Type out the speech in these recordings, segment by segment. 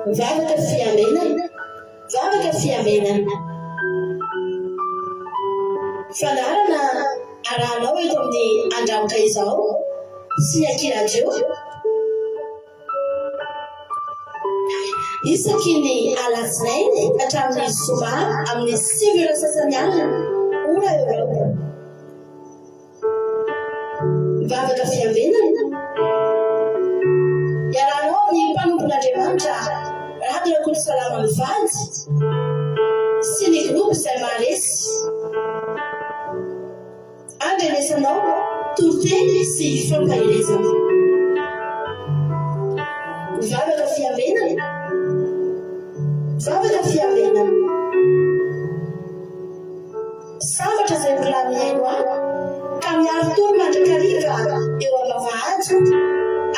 Mivavaka fiamenana, mivavaka fiamenana. Fandarana arahanao eto amin'ny andramotra izao sy ankiradio. Isaky ny alatsinainy hatramin'ny zoma amin'ny 7 alina ora Europa. Mivavaka fiamenana iarahanao amin'ny mpanompon'Andriamanitra Radio Kolo Salama Mivady sy ny groupe izay maharesy andrenesanao toroteny sy fankahirezana. Mivavaka fiamenana, mivavaka fiamenana. Sambatra izay mbola mihaino ka miaro toro mandrakariva eo am-bavahady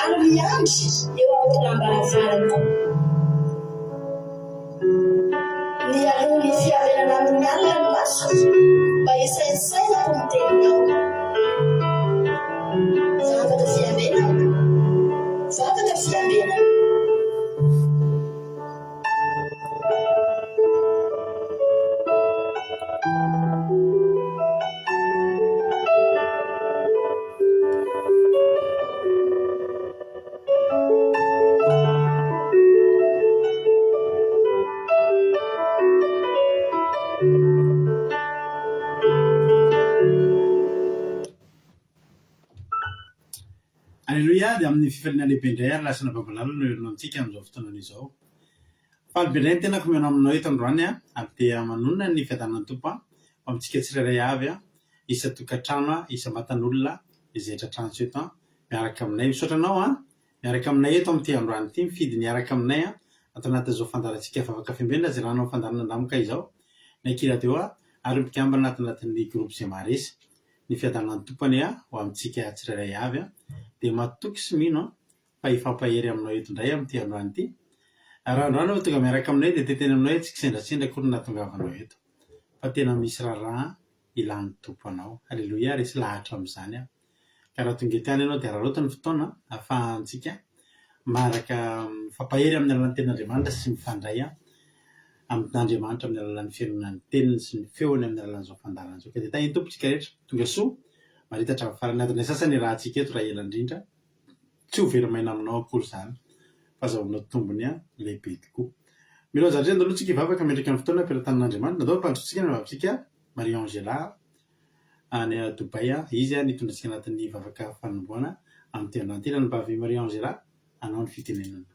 ary miandry eo am-polambaravarana. Ny alohan'ny fiamenana amin'ny alina no maso mba isainsainako ny teninao. Mivavaka fiamenana, mivavaka fiamenana. Alleluia, dia amin'ny fifaliana lehibe indray ary lasana babalala no erinao amintsika amin'izao fotoana izao. Falibe indray ny tenako mihaino aminao eto androany ary dia manonona ny fiadanan'ny tompo amintsika tsirairay avy isa-tokantrano isa-matan'olona izay tratrantso eto miaraka aminay. Misaotra anao miaraka aminay eto amin'ity androany ity mifidy miaraka aminay atao anatin'izao fandarantsika vavaka fiamenana izay ranao fandarana andamoka izao ny ankiradio ary mpikambana anatin'ny groupe izay maharesy ny fiadanan'ny tompony ho amintsika tsirairay avy dia matoky sy mino fa hifampahery aminao eto indray amin'ity androany ity. Raha androany tonga miaraka aminay dia teteny aminao tsy kisendrasendra kory nahatongavanao eto fa tena misy raharaha ilan'ny tompo anao. Alleluia, resy lahatra amin'izany ka raha tonga ety any ianao dia raha loatra ny fotoana ahafahantsika maraka mifampahery amin'ny alalan'ny tenin'Andriamanitra sy mifandray amin'Andriamanitra amin'ny alalan'ny fiainonan'ny teniny sy ny feony amin'ny alalan'izao fandarana izao. Ka dia tahiny tompontsika rehetra tonga soa maritatra amin'ny farany adiny sasany rahantsika eto raha ela indrindra tsy ho verimaina aminao akory izany fa azahoanao tombony lehibe tokoa. Mila zatra andaloantsika hivavaka metraka amin'ny fotoana ampirantan'Andriamanitra. Nadao mpandrotsika ny vavitsika Marie Angela any Dubai izy nitondratsika anatin'ny vavaka fanomboana amin'ity androany ity. Ny vavy Marie Angela anao ny fitenenana.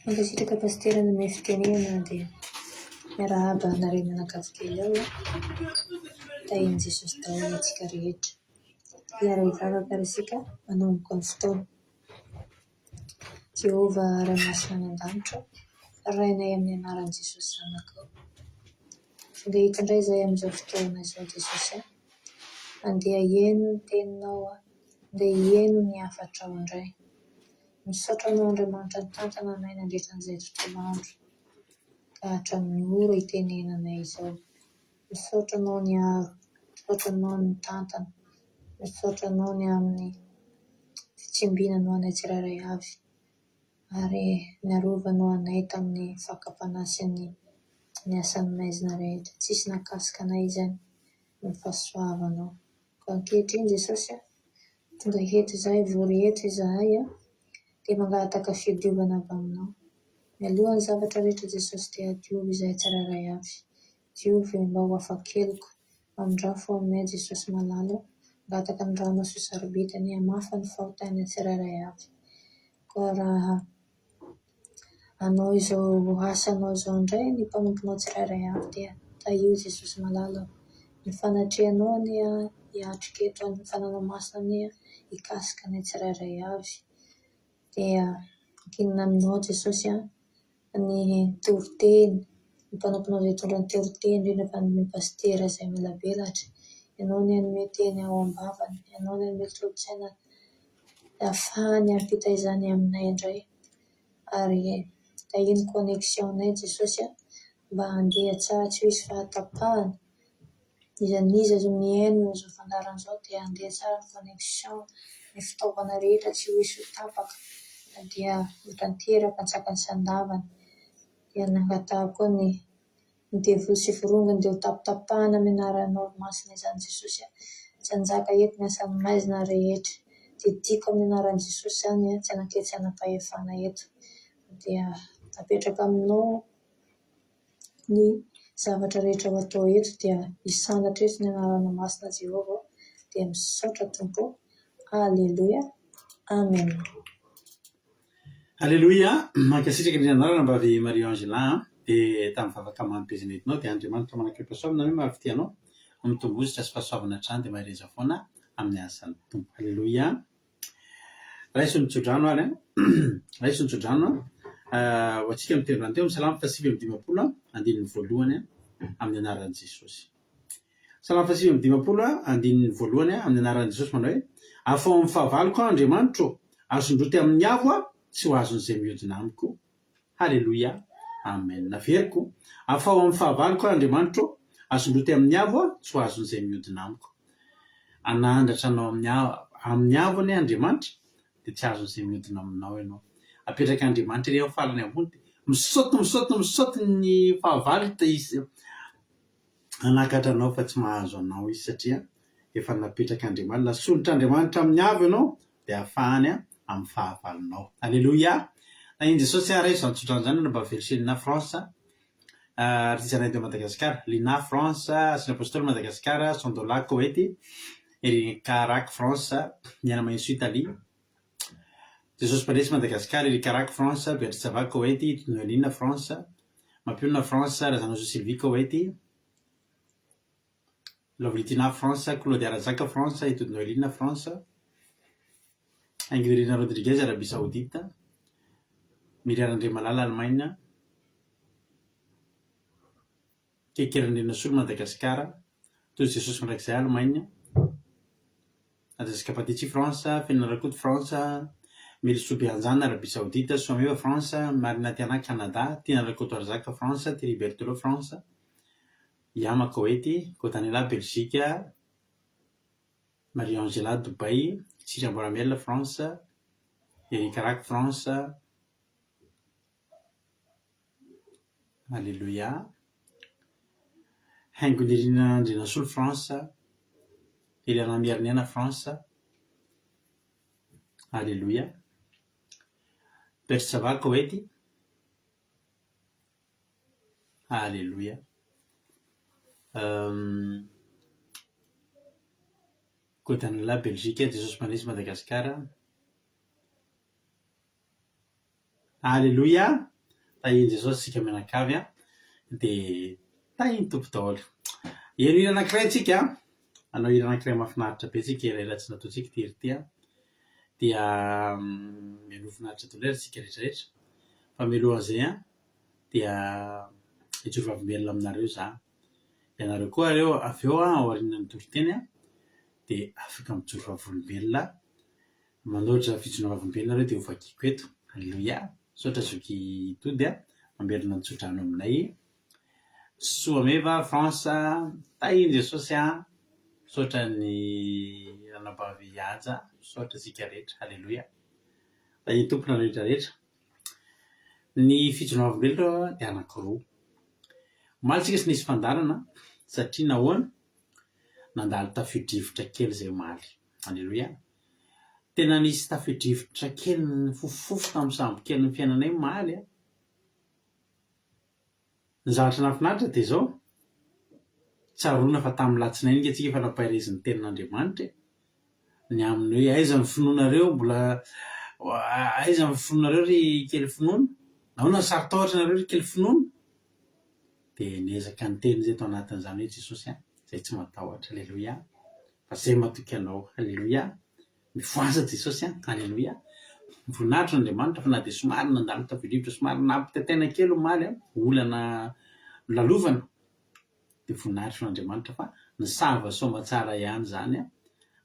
Mankasitraka pastera ny may fitenenana dia miarahaba nareny anakavokely ao tahiny Jesosy daholo antsika rehetra hiara hivavaka ary isika manomboka ny fotoana. Jehova ray masina any an-danitra rainay amin'ny anaran'i Jesosy zanakao. Tonga hita indray izay amin'izao fotoana izao Jesosy andeha hieno ny teninao andeha hieno ny hafatrao indray. Misaotra anao Andriamanitra ny tantana anay nandritran'izay tontolo andro ka hatramin'ny ora itenenanay izao. Misaotra anao ny aro, misaotra anao ny tantana, misaotra anao ny amin'ny fitsimbinanao anay tsirairay avy ary miarovanao anay tamin'ny fakampanasin'ny ny asan'ny maizina rehetra. Tsisy nakasika anay izany ny fahasoavanao. Ka ankehitriny Jesosy tonga eto izahay, vory eto izahay dia mangataka fiadiovana avy aminao. Mialohan'ny zavatra rehetra Jesosy dia adiovy izahay tsirairay avy. Diovy mba ho afa-keloko mandrafo aminay Jesosy malala. Mangataka ny rano sosarbitany hamafa ny fahotana tsirairay avy. Ka raha anao izao asanao izao indray ny mpanomponao tsirairay avy dia tahio Jesosy malala ny fanatrehanao ny hiatrika eto ny fananao masina ny hikasika ny tsirairay avy. Dia ankinina aminao Jesosy ny toroteny ny mpanomponao izay hitondra ny toroteny indrindra fa ny pastera izay mila belatra ianao ny anome teny ao am-bavany, ianao ny anome tolo-tsaina ahafahany hampita izany aminay indray. Ary dahiny connexionnay Jesosy mba handeha tsara tsy ho hisy fahatapahana. Iza azo mihaino izao fandaran'izao dia handeha tsara ny connexion, ny fitaovana rehetra tsy ho hisy ho tapaka, dia ho tanteraka antsakany sandavana. Dia nangatahako koa ny devoly sy vorongany dia ho tapitapahana amin'ny anaranao masina izany Jesosy. Tsanjaka eto ny asany maizina rehetra. Dia tiako amin'ny anaran'i Jesosy izany tsy hanaketsy hanam-pahefana eto. Dia apetraka aminao ny zavatra rehetra ho atao eto dia hisandratra eto ny anarana masina Jehovah dia misaotra Tompo. Alleluia. Amen. Alleluia. Mankasitraka ny anarana mbavy Marie Angela dia tamin'ny vavaka mampezina dia Andriamanitra manakaipasoavana hoe mavitianao mitombozitra sy fahasoavana hatrany dia mahereza foana amin'ny asany Tompo. Alleluia. Raiso ny tsodrano ary raiso ny tsodrano ho antsika mitendrona teo Salamo 8:50 andininy voalohany amin'ny anaran'i Jesosy. Salamo 8:50 andininy voalohany amin'ny anaran'i Jesosy manao hoe afao amin'ny fahavaliko Andriamanitro, azondroty amin'ny avo tsy ho azon'izay mihodina amiko. Halleluia. Amen. Naveriko afao amin'ny fahavaliko Andriamanitro, azondroty amin'ny avo tsy ho azon'izay mihodina amiko. Anandratra anao amin'ny avo ny Andriamanitra dia tsy azon'izay mihodina aminao ianao. Apetraka Andriamanitra ireho falany ambony misaoty ny fahavalo dia izy anakatra anao fa tsy mahazo anao izy satria efa napetraka Andriamanitra, nasolotra Andriamanitra amin'ny avo ianao dia ahafahany amin'ny fahavalonao. Alleluia. Na iny Jesosy raha izany tsodrano izany mba versé Lina France artisanay de Madagascar, Lina France sy l'apôstôly Madagascar sont de là Koweït ery Karak France miana mainso Italie. Jesosy Palesy Madagascar ery Karak France Beatrice Sava Koweït Noelina France Mampionina France Razana Sylvie Koweït Lovlitina France Claude Arazaka France Etude Noelina France Ingrid Rodriguez Arabie Saoudite Miriam André Malala Allemagne Kekerandrina Solo Madagascar Tous Jesosy Mandrakizay Allemagne Jessica Patici France Fenina Rakoto France Mily Sobianjana Arabie Saoudite Soameva France Marina Tiana Canada Tina Rakoto Arzaka France Thierry Berthelot France Yama Koweït Kotanela Belgique Marie-Angela Dubaï Sira Boramel France Eric Karak France. Alléluia. Haingonirina Andrinasolo France Eliana Miarniana France. Alléluia. Bersava Koweït. Alléluia. Kotanela Belgique Jesosy Manesy Madagascar. Alléluia. Tahiny Jesosy sika mianakavy dia tahiny tompo daholo. Eno hira anankiray tsika anao hira anankiray mahafinaritra be tsika iraira tsy nataontsika ty ry dia melo finaritra tolera tsika rehetrarehetra fa melohan'izay dia hijoro vavim-belona aminareo za. Ianareo koa reo avy eo ao aorian'ny toriteny dia afaka mijoro vavim-belona manoatra fijona vavim-belona reo dia ho vakiko eto. Alléluia. Sotra zoky tody mambelona ny tsodrano aminay. Soameva France tahiny Jesosy sotra ny anabavy haja sotra tsika rehetra. Alléluia. Tahiny tompona rehetrarehetra. Ny fijona vavim-belona dia anankiroa. Omaly tsika sy nisy fandarana satria nahoana nandalo tafio-drivotra kely izay omaly. Alléluia. Tena nisy tafio-drivotra kely ny fofofofo tamin'ny sambo kely ny fiainanay omaly. Ny zavatra nahafinaritra dia izao tsaroana fa tamin'ny latsinainy ika tsika efa nampahirezin'ny tenin'Andriamanitra ny amin'ny hoe aiza ny finoanareo mbola aiza ny finoanareo ry kely finoana nahoana ny saritahotra nareo ry kely finoana dia niezaka ny teny izay tao anatin'izany hoe Jesosy izay tsy matahotra. Alléluia. Fa izay matoky anao. Alléluia. Mivoaza Jesosy. Alléluia. Voninahitra n'Andriamanitra fa na dia somary nandalo tafio-drivotra somary nampitaitaina kely omaly olana lalovana dia voninahitra n'Andriamanitra fa ny sava somatsara ihany zany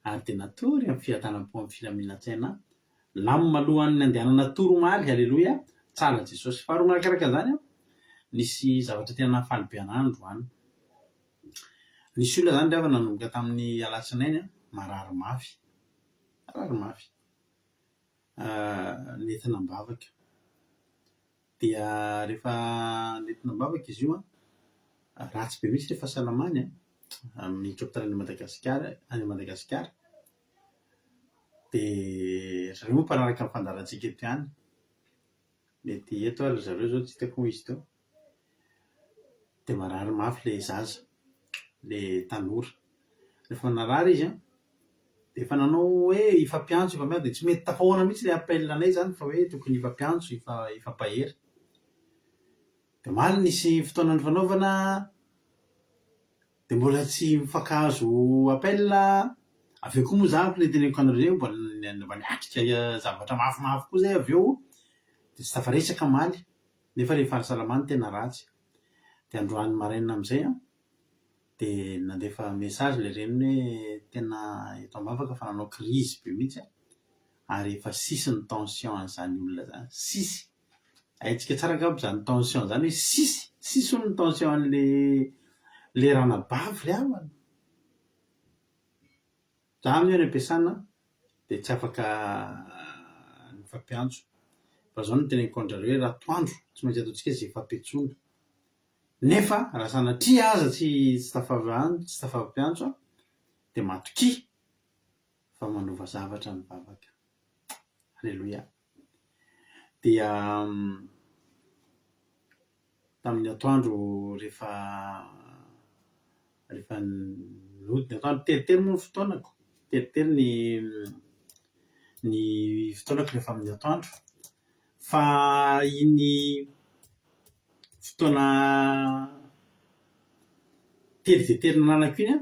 ary de natory amin'ny fiatanam-po amin'ny filaminantsaina lamalohan'ny andehanana toromaly halleloia tsara jesosy faharoa marakaraka zany nisy zavatra tena nafalibeanandro any nisy olona zany rehefa nanomboka tamin'ny alatsinainy marary mafy nentina mbavaka dia rehefa nentina mbavaka izy io ratsy be mihitsy rehefa salamany miditra hôpitaly any Madagasikara de zareo moa mpanaraka amin'ny fandarantsika eto ihany mety eto ary zareo zao tsy hitako izy teo de marary mafy le zaza le tanora rehefa narary izy de efa nanao hoe ifampiantso de tsy mety tafahoana mihitsy le appel anay zany fa hoe tokony ifampiantso ifampahery de maly nisy fotoana ny fanaovana de mbola tsy mifankahazo appel aveo koa moa zany le teneniko anareo mba niatrika zavatra mafimafy koa zay aveo de tsy tafaresaka maly nefa le fahasalamany tena ratsy de androany maraina amizay de nandefa message le reniny hoe tena eto ambavaka fa nanao crise be mihitsy ary efa sisy ny tension an'izany olona zany sisy aitsika tsara angamba zany tension zany hoe sisy ny tension an'le ranabavy le amany za amin'io any am-piasana de tsy afaka nifampiantso fa zao no teneniko andrareo hoe raha toandro tsy maintsy ataontsika zay fampetsoana nefa raha sanatria aza tsy tafavampiantso de matoki fa manova zavatra ny vavaka halleloia dia tamin'ny atoandro rehefa nodiny atoandro teritely moa ny fotoanako teritely ny fotoanako rehefa amin'ny atoandro fa iny fotoana telo de telo nanako iny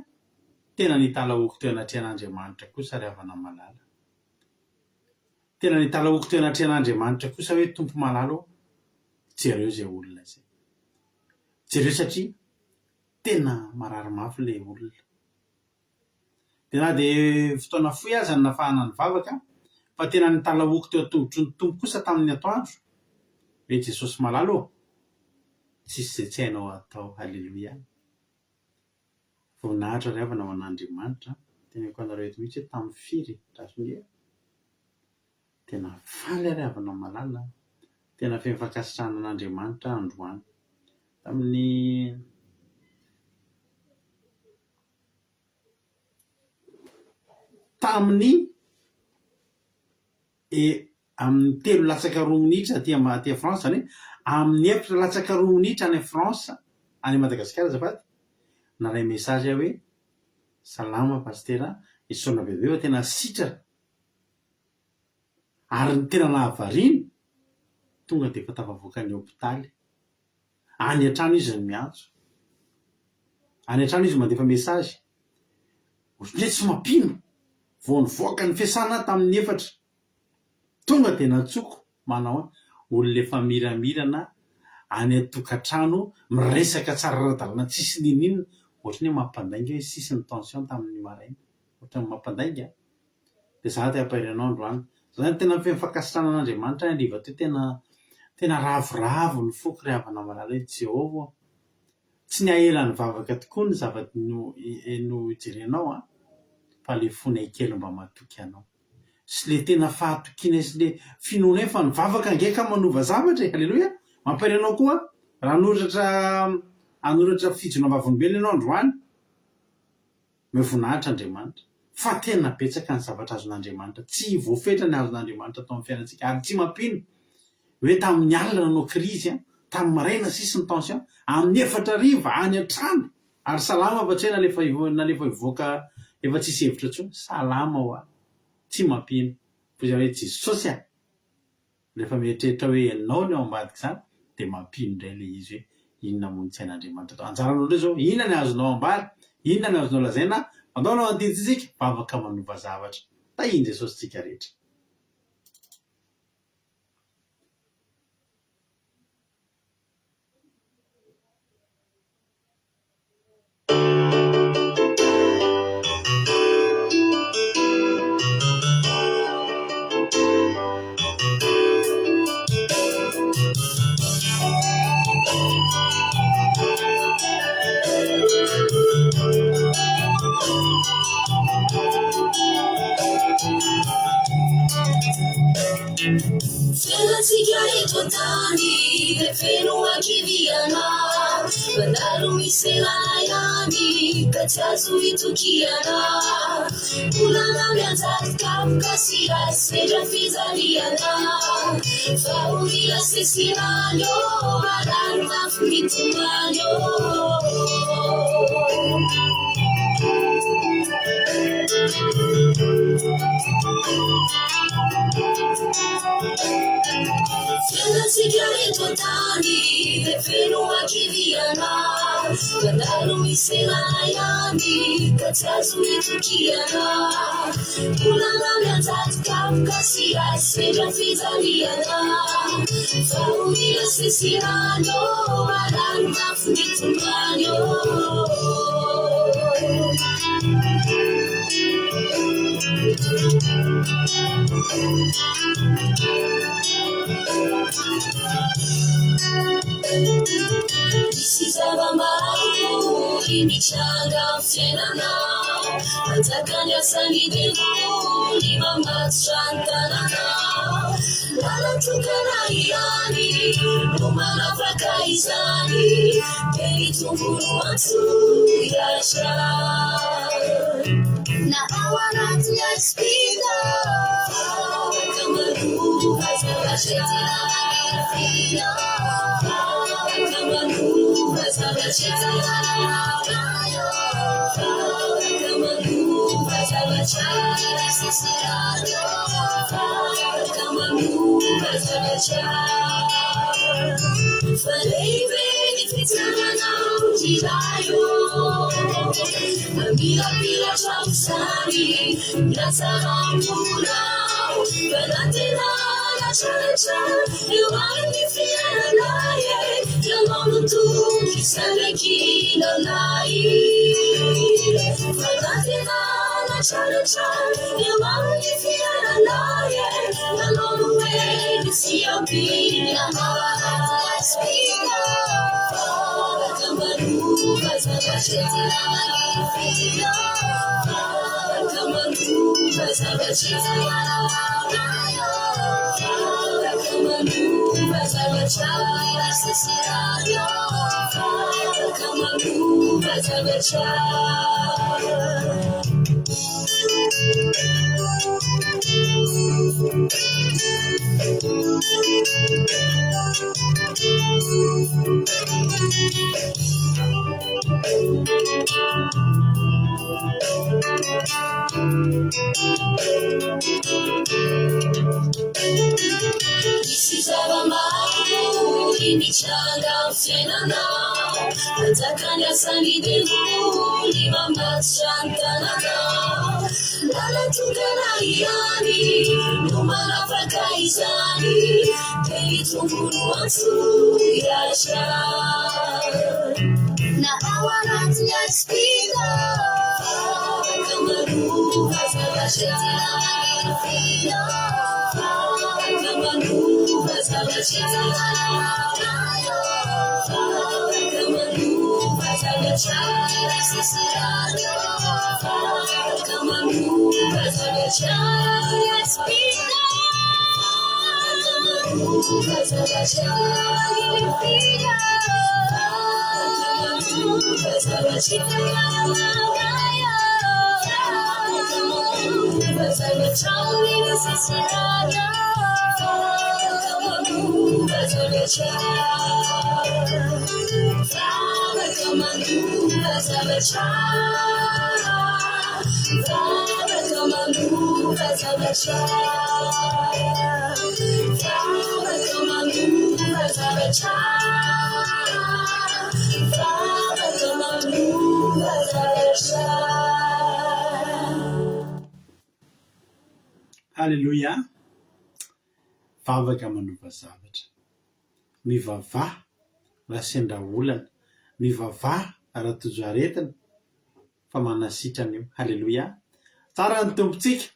tena nitalaoko teo anatrehan'Andriamanitra kosa ry havana malala tena nitalaoko teo anatrehan'Andriamanitra kosa hoe tompo malala jereo zay olona zay jereo satria tena marary mafy le olona de na de fotoana fohy aza ny nafahana ny vavaka fa tena nitalaoko teo atongotry ny tompo kosa tamin'ny atoandro hoe Jesosy malala tsisy zay tsy hainao atao halleloia voninahitra ry havana ho an'Andriamanitra teneniko anareo eto mihitsy hoe tamin'ny firy rasonge tena faly ry havana malala tena fifankasitrahana an'Andriamanitra androany tamin'ny amin'ny 3 latsaka 2 minitra aty France zany amin'ny 4 latsaka 2 minitra any France any Madagasikara azafady naray message aho hoe salama pastera isaona bebe tena sitrana ary ny tena nahavariny tonga de efa tafavoaka ny hôpitaly any an-trano izy ny miantso any an-trano izy mandefa message ohatran'ny hoe tsy mampino vao nivoaka ny fiasana tamin'ny 4 tonga de natsoko manao olona efa miramirana any an-tokantrano miresaka tsara ara-dalàna tsisy ninina ohatran'ny hoe mampandainga hoe sisy ny tension tamin'ny maraina ohatran'ny mampandainga de za te ampahirianao androany zany tena fifankasitrahana an'Andriamanitra aliva teo tena ravoravo ny foko ry havana malala hoe Jehova tsy ny ahelan'ny vavaka tokoa ny zavatra no ijerenao fa le fonay kely mba matoky anao sy le tena fahatokiana sy le finoana fa ny vavaka angeka manova zavatra halleloia mampahirianao koa raha anoratra fijona vavolombelona ianao androany me voninahitra Andriamanitra fa tena betsaka ny zavatra azon'Andriamanitra tsy voafetra ny azon'Andriamanitra tao amin'ny fiainantsika ary tsy mampino hoe tamin'ny alina nanao crise tamin'ny maraina sisy ny tension amin'ny 4 hariva any an-trano ary salama fa tsy hoe nalefa ivoaka efa tsisy hevitra tsony salama tsy mampino fa zany hoe Jesosy rehefa mieritreritra hoe ianao ny ao ambadika zany de mampino indray le izy hoe inona moa tsy hain'Andriamanitra tao anjaranao ndray zao inona ny azonao ambary inona ny azonao lazaina andaonao andiditsika vavaka manova zavatra tahiny Jesosy tsika rehetra Fianantsika eto an-tany dia feno ankiviana, mandalo misy elana ihany ka tsy azo itokiana. Olana mianjady kapoka sy rasy sendra fijaliana, fa olona sesirany ô marary mafy mitomany ô. Fianantsika eto an-tany dia feno ankiviana, mandalo misy elana ihany ka tsy azo itokiana. Olana mianjady kapoka sy rasy sendra fijaliana, fa olona sesirany ô marary mafy mitomany ô. Misy zava-marory mitranga amin'ny fiainanao, manjakany asany devoly mamatotra ny tananao. Lalan-tokana ihany no manavaka izany, dia ny tombony antsoiatra. Na ao anaty aspina ka manova zavatra tiana, ka manova zavatra tiana, ka manova zavatra sesirana, ka manova zavatra. Fa lehibe ny fitsananao tilayo, mamilapilatra amin'izany miatsaram-bolao, manatenana tratra eo amin'ny fiainanay, ianao no tompo isandrakinanay. Manatenana tratra eo amin'ny fiainanay, ianao no eny sy ambinanay. Ka manova zavatra tiana, ka manova zavatra tiana, ka manova zavatra sesirana, ka manova zavatra. Misy zava-marory mitranga amin'ny fiainanao, manjakany asany devoly mamatotra ny tananao. Lalan-tokana ihany no manavaka izany, dia ny tombony antsoiatra. Na ao anaty aspina ka manova zavatra tiana, ka manova zavatra tiana, ka manova zavatra sesirana, ka manova zavatra aspina, ka manova zavatra aspina, ka manova zavatra sesirana, ka manova zavatra. Ka manova zavatra, ka manova zavatra, ka manova zavatra, ka manova zavatra. Halleluja. Vavaka manova zavatra. Mivavaha raha sendra olana, mivavaha raha tojo aretina, fa manasitrana io. Halleluja. Tsara ny tompontsika.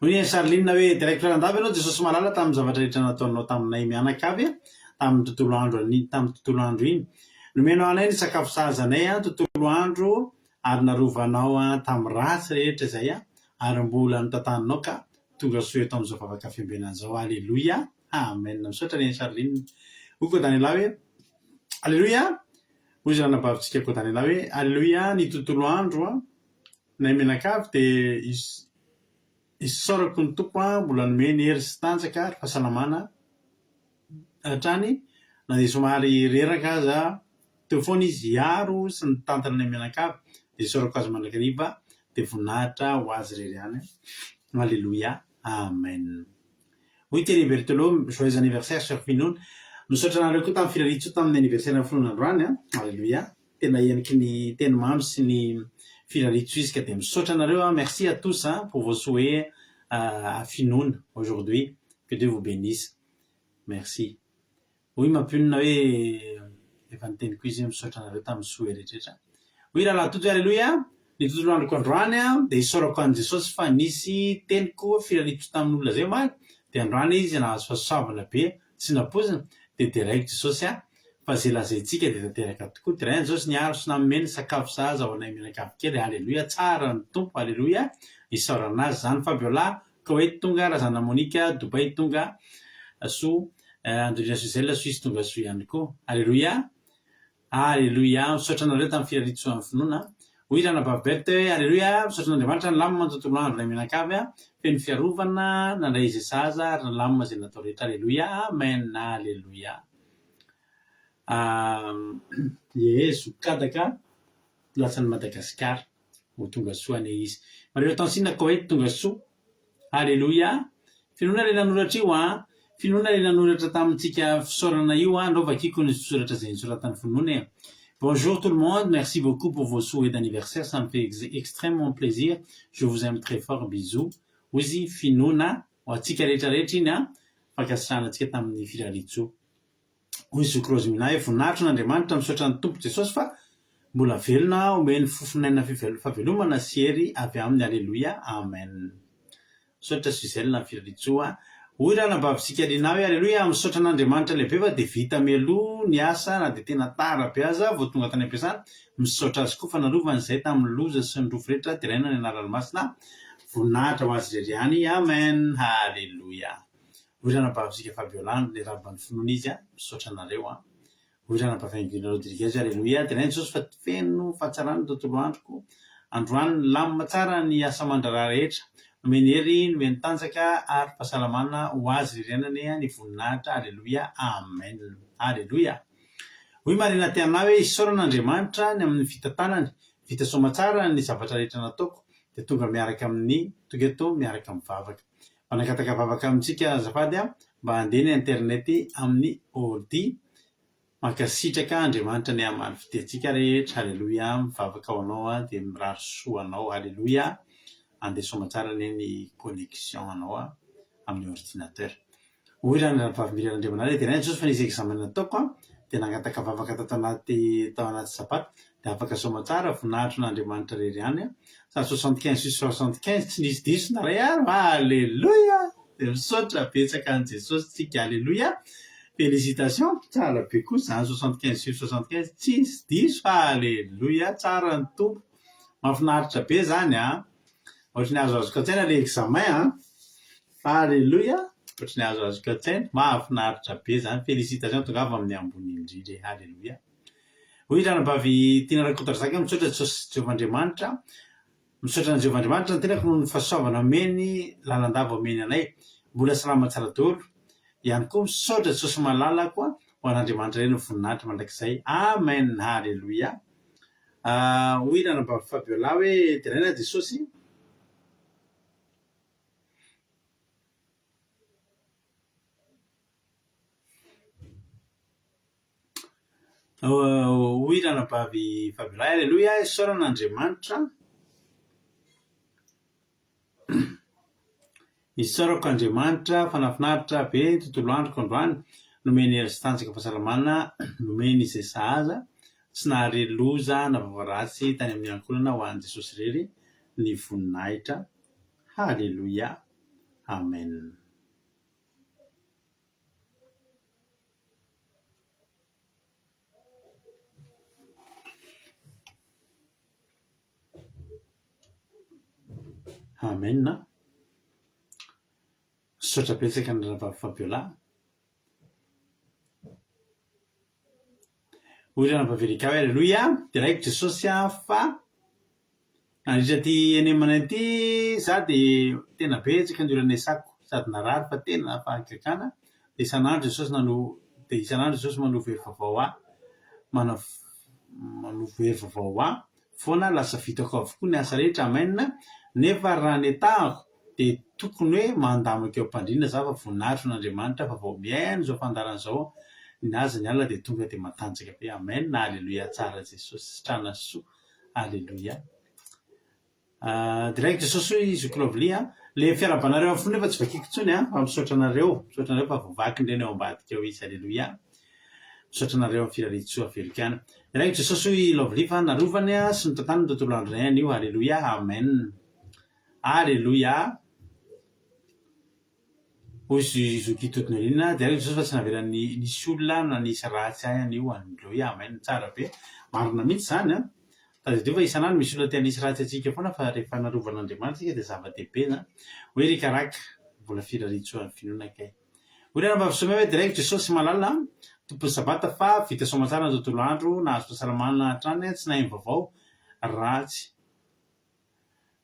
Hoy Sarlina hoe directeur andavy ianao Jesosy malala tamin'ny zavatra rehetra nataonao taminay mianakavy tamin'ny tontolo andro iny. Nomenao anay ny sakafo sahazanay tontolo andro ary narovanao tamin'ny ratsy rehetra izay ary mbola notantaninao ka tonga soa eto amin'izao vavaka-fiambena zao. Alleluia. Amen. Misaotra reny Charline. Hoy koa tany lahy hoe alleluia. Hoy zany nabavintsika koa tany lahy hoe alleluia. Ny tontolo andro nay menakavy dia isaorako ny tompo mbola nomeny hery sy tanjaka ary fahasalamana hatrany na dia somary reraka aza teo foana izy hiaro sy ny tantana ny menakavy dia isaorako azy mandrakariva dia voninahitra ho azy rery ihany. Alleluia. Amen. Oui, Thierry Berthelot, joyeux anniversaire, cher Finoun. Misaotra anareo koa tamin'ny filaritso tamin'ny anniversaire ny fonon'androany. Alleluia. Tena ianiky ny teny mamy sy ny filaritso izy ka dia misaotra anareo. Merci à tous pour vos souhaits à Finoun aujourd'hui. Que Dieu vous bénisse. Merci. Oui, mampionina hoe efa niteniko izy misaotra anareo tamin'ny souhait rehetrarehetra. Oui, rahalahy toto alleluia. Ny tontolo androko androany dia isaorako an' Jesosy fa nisy teniko filaritso tamin'olona zay omaly dia androany izy nahazo fahasoavana be tsy napozina dia direct Jesosy fa zay lazaintsika dia tanteraka tokoa. Tirainy Jesosy niaro sy namomeny sakafo zaza ao anay menakavy kely. Alleluia. Tsara ny tompo. Alleluia. Isaorana azy zany Fabiola Koety tonga, Razana Monika Dubay tonga soa, Andrina Suzelle Suisse tonga soa ihany koa. Alleluia. Alleluia. Misaotra anareo tamin'ny filaritso amin'ny finoana. Oui, rana babety alleluia. Misaotra n'Andriamanitra nylamina tontolo andro ilay menakavy feno fiarovana nandray izy zaza ary nylamina zay natao rehetra. Alleluia. Amen. Alleluia. Yesu kadaka latsan'ny Madagasikara ho tonga soa ane izy. Mareo tansina Koety tonga soa. Alleluia. Finoana ilay nanoratra io finoana ilay nanoratra tamintsika fisaorana io andao vakiko ny soratra zay nisoratany finoana. Bonjour tout le monde, merci beaucoup pour vos souhaits d'anniversaire, ça me fait extrêmement plaisir. Je vous aime très fort, bisous. Ozy finoana ho atsika rehetrarehetra iny fankasitrahanatsika tamin'ny filaritso. Hoy Sokrozy minahy voninahitro n'Andriamanitra misaotra ny tompo Jesosy fa mbola velona omeny fofinaina fahavelomana sy hery avy aminy. Alleluia. Amen. Misaotra Suzelle na filaritso. Hoy raha nabavisika alina hoe alleluia. Misaotra n'Andriamanitra lehibe fa dia vita mialoha ny asa na dia tena tara be aza vao tonga tany am-piasana. Misaotra azy koa fanarovana izay tamin'ny loza sy ny rofo rehetra tiraina ny anarany masina. Voninahitra ho azy rery ihany. Amen. Alleluia. Hoy raha nabavisika Fabiola le rabany finoana izy misaotra anareo. Hoy raha nabavaingina Rodriguez alleluia. Tirainy Jesosy fa feno fahatsarany tontolo androko. Androany lamina tsara ny asa mandraraha rehetra. Nomeny hery, nomeny tanjaka ary fahasalamana ho azy rerenany ny voninahitra. Alleluia. Amen. Alleluia. Hoy marina tiana hoe isaoran'Andriamanitra ny amin'ny fitantanany, vita soamatsara ny zavatra rehetra nataoko dia tonga miaraka amin'ny tonga eto miaraka amin'ny vavaka. Manakataka vavaka amintsika azafady mba handeha ny internety amin'ny ordi mankasitraka Andriamanitra ny amaly fitehtsika rehetra. Alleluia. Mivavaka ao anao dia mirary soa anao. Alleluia. Andeha soamatsara ny connexion anao amin'ny ordinateur. Hoy raha navavimiran'Andriamanitra dia raha Jesosy fa nisy examen nataoko dia nangataka vavaka tao anaty sapato dia afaka soamatsara voninahitro n'Andriamanitra rery ihany. Sary 75/75 tsy nisy diso na ray ary. Alleluia. Dia misaotra betsaka an' Jesosy tsika. Alleluia. Félicitations. Tsara be kosa 75/75 tsy nisy diso. Alleluia. Tsara ny tompo. Mahafinaritra be zany ohatry ny azoazoko an-tsaina le examen. Alleluia. Ohatry ny azoazoko an-tsaina. Mahafinaritra be zany. Félicitations tonga avy amin'ny ambony indrindra. Alleluia. Hoy raha nabavy tiana rakotatra zaka misaotra Jehovandriamanitra. Misaotra ny Jehovandriamanitra ny tenako noho ny fahasoavana omeny lalandava omeny anay. Mbola salama tsara daholo. Ihany koa misaotra Jesosy malala koa ho an'Andriamanitra reny ny voninahitra mandrakizay. Amen. Alleluia. Hoy raha nabavy Fabiola hoe tiraina Jesosy. Hoy raha nabavy Fabiola. Alleluia. Isaoran'Andriamanitra. Isaorako Andriamanitra fanafinaritra be tontolo androko androany. Nomeny hery sy tanjaka fahasalamana, nomeny izay sahaza tsy nahare loza na vavaratsy tany amin'ny ankolana ho an'i Jesosy rery ny voninahitra. Alleluia. Amen. Amen. Sotra betsaka ny Ravavy Fabiola. Hoy Ranam-pahavelika hoe aleloia, dia raiko Jesosy fa nandritra ty eny amanay ty za dia tena betsaka ny olana isako sady narary fa tena fahakakana dia isan'andro Jesosy manovo hery vaovao aho manovo hery vaovao aho foana lasa vitako avokoa ny asa rehetra amenina nefa raha ny atahako dia tokony hoe mandamako eo am-pandriana za fa voninahitro n'Andriamanitra fa vao miaino zao fandaran'izao ny aza ny alina dia tonga dia matanjaka be amenina aleloia tsara Jesosy sitrana soa aleloia. Direct Jesosy hoe izy kilovlia le fiarabanareo amin'ny fony nefa tsy vakiko intsony fa misaotra anareo fa vovaky indreny ao ambadika eo izy aleloia. Misaotra anareo amin'ny firaritsoa velokana. Direct Jesosy hoe lovely fa narovany sy ny tantany ny tontolo andro nay anio aleloia amen aleloia. Hoy zokitotony rina direct Jesosy fa tsy navelan'ny nisy olona na nisy ratsy ahy anio aleloia amen tsara be marina mihitsy zany tadideo fa isan'andro misy olona tia nisy ratsy atsika foana fa rehefa narovan'Andriamanitra dia zava-dehibe na hoe rikaraka mbola firaritsoan'ny finoanakay. Hoy Ranam-pahavisomay hoe direct Jesosy malala tompony sabata fa vita soamantsara ny tontolo andro nahazo fahasalamana hatrany tsy nahay vaovao ratsy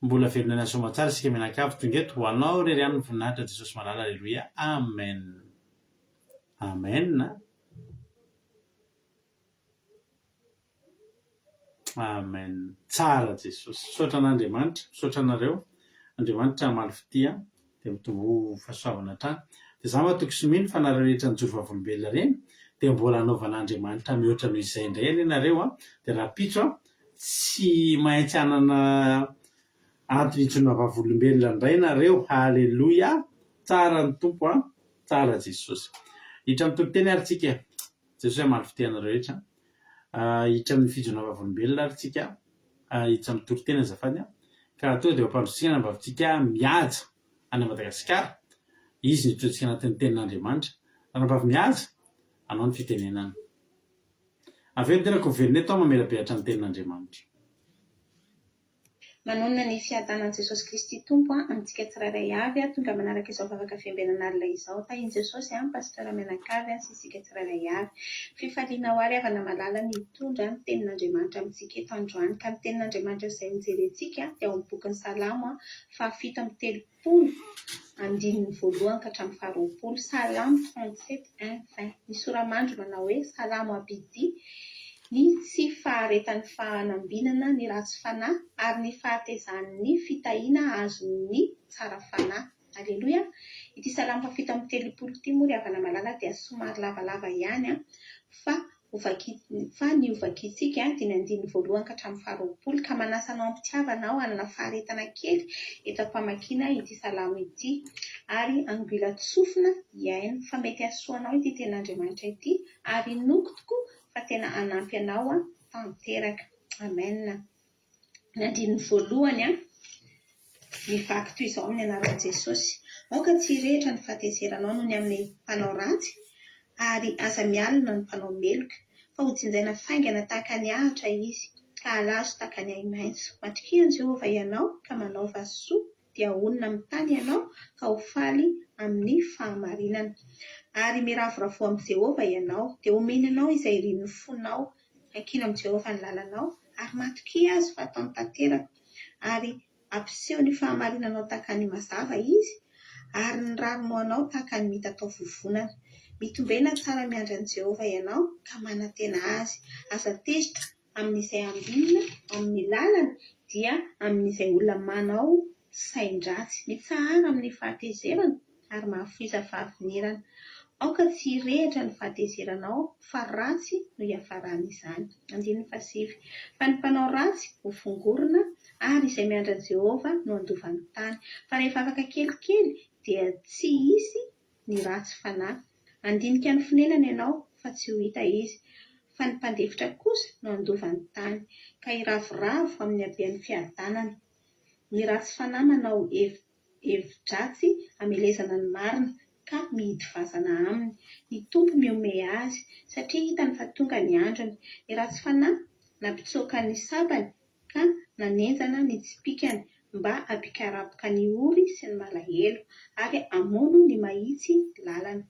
mbola velona ny soamantsara isika mianakavy tonga eto ho anao rerian'ny voninahitra Jesosy malala aleloia amen amen amen tsara Jesosy misaotra an'Andriamanitra misaotra anareo Andriamanitra maly fitia dia mitombo fahasoavana hatrany dia za matoko siminy fa nareo rehetra ny joro vavolombelona reny dia mbola anaovan'Andriamanitra mihoatra noho izay indray any ianareo dia raha pitro tsy maintsy hanana antony intsony vavolombelona indray ianareo aleloia tsara ny tompo tsara Jesosy hitra amin'ny tonteny ary tsika Jesosy maly fitia anareo rehetra hitra amin'ny fijona vavolombelona ary tsika hitra amin'ny toritena azafady ka tonga dia mampandrotsika na mbavitsika mihaja any Madagasikara izy nitrotsika anatin'ny tenin'Andriamanitra raha mihaja anao ny fitenenana aveo tena kovelona eto mamela behatra ny tenin'Andriamanitra. Manonona ny fiadanan'i Jesosy Kristy Tompo amintsika tsirairay avy tonga manaraka izao vavaka fiambenana alina izao tahin Jesosy pastora mianakavy sy isika tsirairay avy fifaliana ho ary avana malala ny hitondra ny tenin'Andriamanitra amintsika eto androany ka ny tenin'Andriamanitra izay mijerentsika dia ao amin'ny bokin'ny Salamo 7:30 ka hatramin'ny 20 Salamo 37:1-20 ny soramandry manao hoe Salamo abidi ny tsy faharetan'ny fahanambinana ny ratsy fanahy ary ny fahatezan'ny fitahiana azon'ny tsara fanahy aleloia. Ity Salamo 7:30 ity moa ry havana malala dia somary lavalava ihany fa ny ovakitsika dia ny 1 ka hatramin'ny 20 ka manasanao ampitiavanao hanana faharetana kely eto am-pamakiana ity Salamo ity ary angoila tsofina iaino fa mety asoanao ity tenin'Andriamanitra ity ary noko tokoa fa tena anampy anao tanteraka amen. Ny 1 mivaky toy izao amin'ny anaran'i Jesosy aoka tsy rehetra ny fahatezeranao noho ny amin'ny mpanao ratsy ary aza mialina ny mpanao meloka fa ho jinjaina faingana tahaka ny ahitra izy ka halazo tahaka ny ahi-maitso matrikiny Jehovah ianao ka manao vasoa dia onona amin'ny tany ianao ka ho faly amin'ny fahamarinana ary miravoravo amin'ny Jehovah ianao dia omeny anao izay rin'ny fonao ankina amin'ny Jehovah ny lalanao ary matoky azy fa ataony tanteraka ary ampiseho ny fahamarinanao tahaka ny mazava izy ary ny rarinao anao tahaka ny mitatao vovonana mitombena tsara miandry an'i Jehovah ianao ka manantena azy aza tezitra amin'izay ambinina amin'ny lalana dia amin'izay olona manao sain-dratsy mitsahara amin'ny fahatezerana ary mahafoiza fahavinirana aoka tsy rehetra ny fahatezeranao fa ratsy no hiafarany izany 9 fa ny mpanao ratsy ho fongorina ary izay miandry an'i Jehovah no andovan'ny tany fa rehefa afaka kelikely dia tsy hisy ny ratsy fanahy andinika ny fonenana ianao fa tsy ho hita izy fa ny mpandefitra kosa no andovan'ny tany ka iravoravo amin'ny habean'ny fiadanana ny ratsy fanahy manao hevi-dratsy amelezana ny marina ka mihidy vazana aminy ny tompo miome azy satria hitany fa tonga ny androny ny ratsy fanahy nampitsoaka ny sabany ka nanenjana ny tsipikany mba hampikarapoka ny ory sy ny malahelo ary hamono ny mahitsy lalana.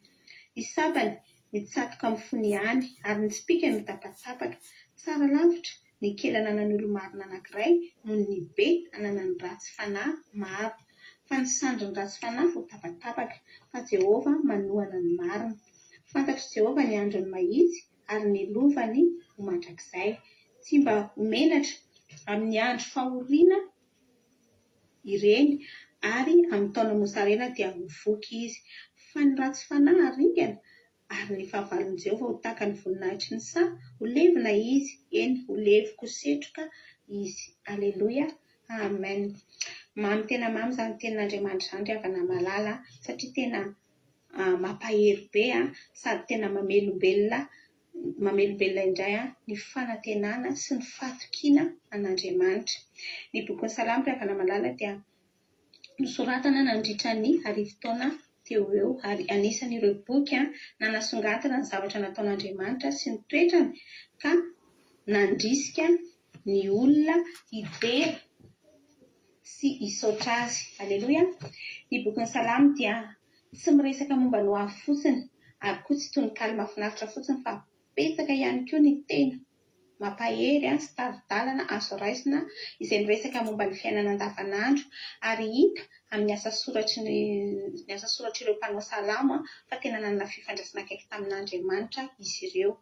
Ny sabany mitsatoka amin'ny foniany ary ny spika mitapatapaka. Tsara lavitra ny kely ananan'ny olo-marina anankiray noho ny be ananan'ny ratsy fanahy maro. Fa ny sandry ny ratsy fanahy ho tapatapaka, fa Jehova manohana ny marina. Fantatry Jehova ny androny mahitsy ary ny lovany ho mandrakizay. Tsy mba homenatra amin'ny andro fahoriana ireny ary amin'ny taona mosarena dia mivoky izy. Fa ny ratsy fanahy haringana ary ny fahavalon'i Jehova ho tahaka ny voninahitry ny sa, ho levina izy, eny ho levoka setroka izy. Aleloia, amen. Mamy tena mamy izany tenin'Andriamanitra izany ravana malala, satria tena mampahery be sady tena mamelombelona indray ny fanantenana sy ny fatokiana an'Andriamanitra. Ny bokin'ny Salamo ravana malala dia nosoratana nandritra ny arivo-taona teo eo ary anisan'ireo boky nanasongadina ny zavatra nataon'Andriamanitra sy ny toetrany ka nandrisika ny olona hidera sy hisaotra azy. Aleloia. Ny bokin'ny Salamo dia tsy miresaka momba ny ho avy fotsiny ary koa tsy toy ny kaly mahafinaritra fotsiny fa betsaka ihany koa ny tena mampahery sy tari-dalana azo raisina izay miresaka momba ny fiainana andavanandro ary hita amin'ny asa soratry ireo mpanao salamo fa tena nanana fifandraisana akaiky tamin'Andriamanitra izy ireo.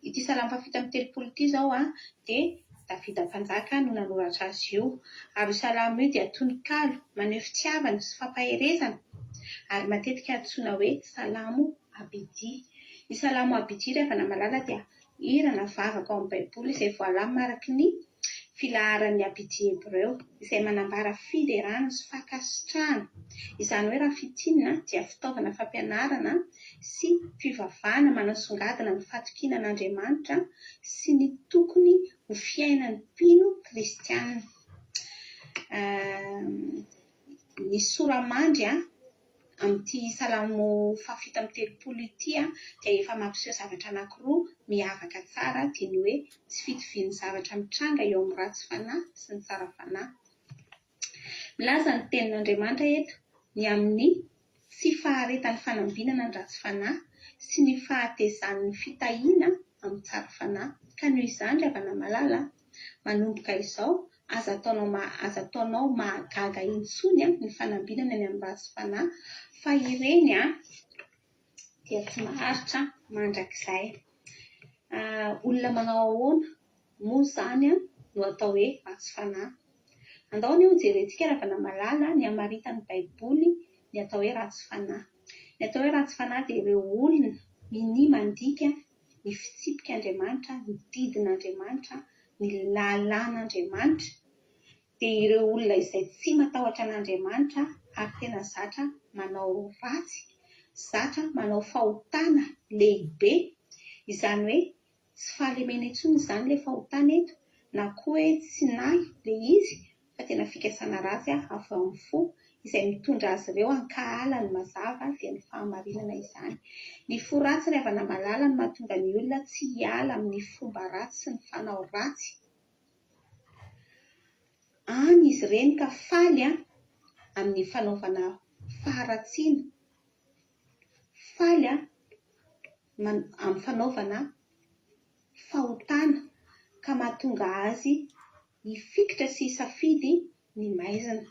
Ity salamo fafito amin'ny telopolo ity zao dia Davida mpanjaka no nanoratra azy io ary io salamo io dia tononkalo maneho fitiavana sy fampaherezana ary matetika antsoina hoe salamo abidi. Ny salamo abidi ravana malala dia hirana vavaka ao amin'ny Baiboly izay voalamy araka ny filaharan'ny abidi hebreo izay manambara fiderana sy fankasitrahana. Izany hoe raha fitinina dia fitaovana fampianarana sy fivavahana manasongadina ny fatokiana an'Andriamanitra sy ny tokony ho fiainan'ny mpino kristianina. Ny soramandry amin'ity salamo fafito amin'ny telopolo ity dia efa mampiseho zavatra anankiroa miavaka tsara, dia ny hoe tsy fitovian'ny zavatra mitranga eo amin'ny ratsy fanahy sy ny tsara fanahy. Milaza ny tenin'Andriamanitra eto ny amin'ny tsy faharetan'ny fanambinana ny ratsy fanahy sy ny fahatezan'ny fitahiana amin'ny tsara fanahy. Ka noho izany ravana malala manomboka izao aza ataonao mahagaga intsony ny fanambinana ny amin'ny ratsy fanahy fa ireny dia tsy maharitra mandrakizay. Olona manao ahoana moa izany no atao hoe ratsy fanahy? Andao ny jerentsika ravana malala ny amaritan'ny Baiboly ny atao hoe ratsy fanahy. Ny atao hoe ratsy fanahy dia ireo olona ny mandika ny fitsipik'Andriamanitra, ny didin'Andriamanitra, ny lalàn'Andriamanitra, dia ireo olona izay tsy matahotra an'Andriamanitra ary tena zatra manao ratsy, zatra manao fahotana lehibe. Izany hoe tsy fahalemena intsony izany ilay fahotana eto, na koa hoe tsy nahy ilay izy fa tena fikasana ratsy avy amin'ny fo izay mitondra azy ireo hankahalany mazava dia ny fahamarinana izany. Ny fo ratsy ravana malala no mahatonga ny olona tsy hiala amin'ny fomba ratsy sy ny fanao ratsy. Any izy ireny ka faly amin'ny fanaovana faharatsiana, faly amin'ny fanaovana fahotana ka mahatonga azy hifikitra sy hisafidy ny maizina.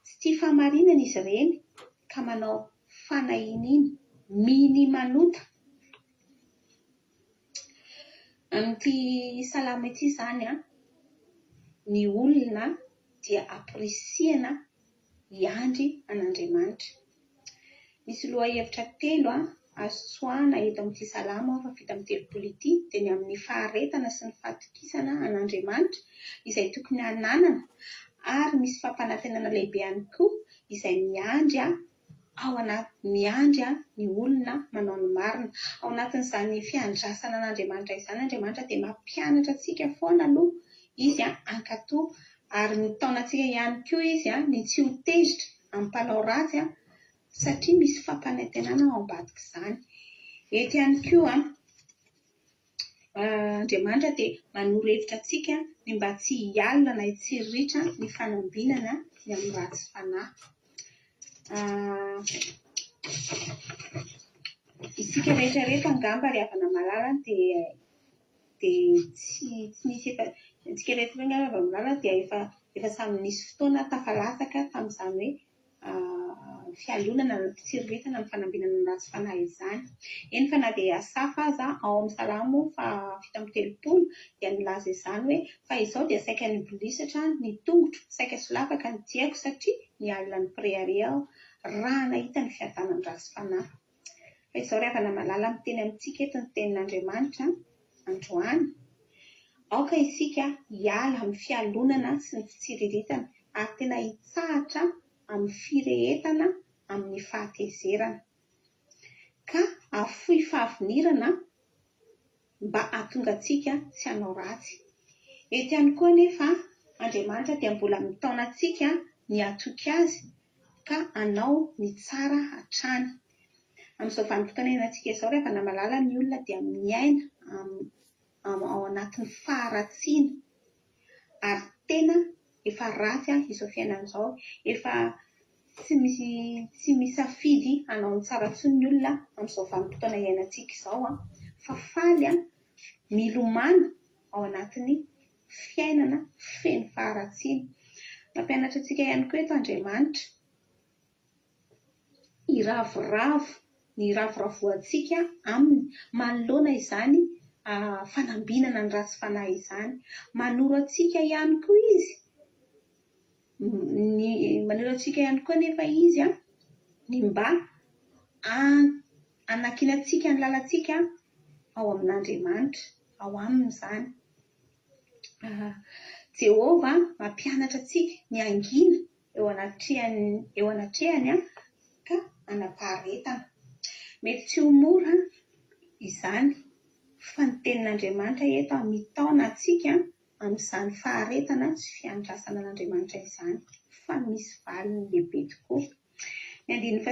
Tsy tia fahamarinana izy ireny ka manao fanahiniana, miny manota. Amin'ity salamo ity izany ny olona dia amporisihana hiandry an'Andriamanitra. Misy lohahevitra telo azo tsoahana eto amin'ity salamo fafito amin'ny telopolo ity, dia ny amin'ny faharetana sy ny fahatokisana an'Andriamanitra izay tokony hananana ary misy fampanantenana lehibe ihany koa izay miandry ny olona manao ny marina. Ao anatin'izany fiandrasana an'Andriamanitra izany, Andriamanitra dia mampianatra antsika foana aloha izy ankatoa ary mitaona antsika ihany koa izy ny tsy ho tezitra amin'ny mpanao ratsy satria misy fampanantenana ao ambadika izany. Eto ihany koa Andriamanitra dia manoro hevitra antsika ny mba tsy hialina na hitsiriritra ny fanambinana ny amin'ny ratsy fanahy. Isika rehetrarehetra angamba ry havana malala dia tsy nisy isika rehetra angamba havana malala dia efa samy nisy fotoana tafalatsaka tamin'izany hoe fialonana na fitsiriritana amin'ny fanambinana ny ratsy fanahy izany. Eny fa na dia safa aza ao amin'ny Salamo 7:30 dia nilaza izany hoe fa izao dia saika nibolisatra ny tongotro, saika solafaka ny diako satria nialina ny preare aho raha nahita ny fiadanany ratsy fanahy. Fa izao ry havana malala miteny amintsika eto ny tenin'Andriamanitra androany. Aoka isika hiala amin'ny fialonana sy ny fitsiriritana ary tena hitsahatra amin'ny firehetana amin'ny fahatezerana. Ka afoy fahavinirana mba hahatonga antsika tsy hanao ratsy. Eto ihany koa nefa Andriamanitra dia mbola mitaona antsika ny hatoky azy ka hanao ny tsara hatrany. Amin'izao vanim-potoana iainantsika izao ry havana malala ny olona dia miaina ao anatin'ny faharatsiana ary tena efa ratsy izao fiainana izao. Efa tsy misafidy hanao ny tsara intsony ny olona amin'izao vanim-potoana iainantsika izao fa faly milomano ao anatin'ny fiainana feno faharatsiana. Mampianatra antsika ihany koa eto Andriamanitra ny ravoravoantsika aminy manoloana izany fanambinana ny ratsy fanahy izany. Manoro antsika ihany koa izy manoro antsika ihany koa nefa izy ny mba anakiana antsika ny lalantsika ao amin'Andriamanitra, ao aminy izany. Jehova mampianatra antsika ny angina eo anatrehany ka anapaharetana. Mety tsy ho mora izany fa ny tenin'Andriamanitra eto mitaona antsika amin'izany faharetana sy fiandrasana an'Andriamanitra izany fa misy valiny lehibe tokoa. Ny 9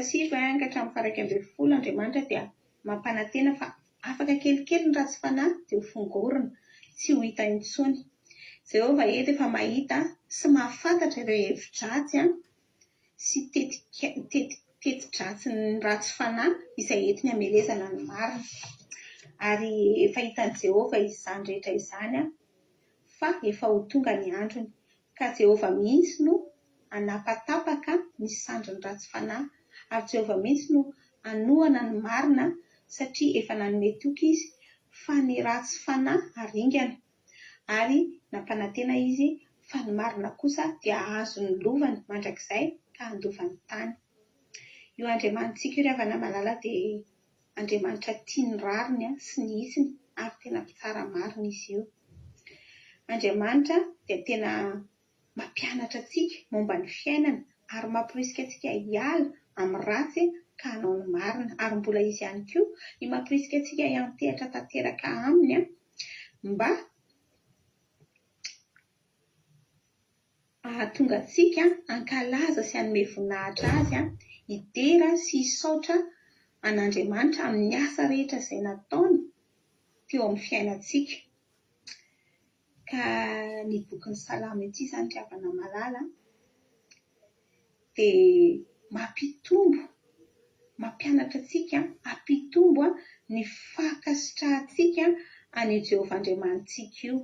ka hatramin'ny 12 Andriamanitra dia mampanantena fa afaka kelikely ny ratsy fanahy dia ho fongorina, tsy ho hita intsony. Jehova eto efa mahita sy mahafantatra ireo hevi-dratsy sy teti-dratsy ny ratsy fanahy izay entiny hamelezana ny marina. Ary efa hitan'i Jehova izany rehetra izany fa efa ho tonga ny androny. Ka Jehova mihitsy no anapatapaka ny sandry ny ratsy fanahy ary Jehova mihitsy no anohana ny marina satria efa nanome toky izy fa ny ratsy fanahy haringana. Ary nampanantena izy fa ny marina kosa dia azo ny lovany mandrakizay ka handovany tany. Io Andriamanitsika io ry havana malala dia Andriamanitra tia ny rariny sy ny hitsiny ary tena mpitsara marina izy io. Andriamanitra dia tena mampianatra antsika momba ny fiainana ary mamporisika antsika hiala amin'ny ratsy ka hanao ny marina. Ary mbola izy ihany koa ny mamporisika antsika hiantehatra tanteraka aminy mba ahatonga antsika hankalaza sy hanome voninahitra azy hidera sy hisaotra an'Andriamanitra amin'ny asa rehetra izay nataony teo amin'ny fiainantsika. Ka ny bokin'ny Salamo ity izany ry havana malala dia mampianatra antsika hampitombo ny fankasitrahantsika any Jehova Andriamanitsika io.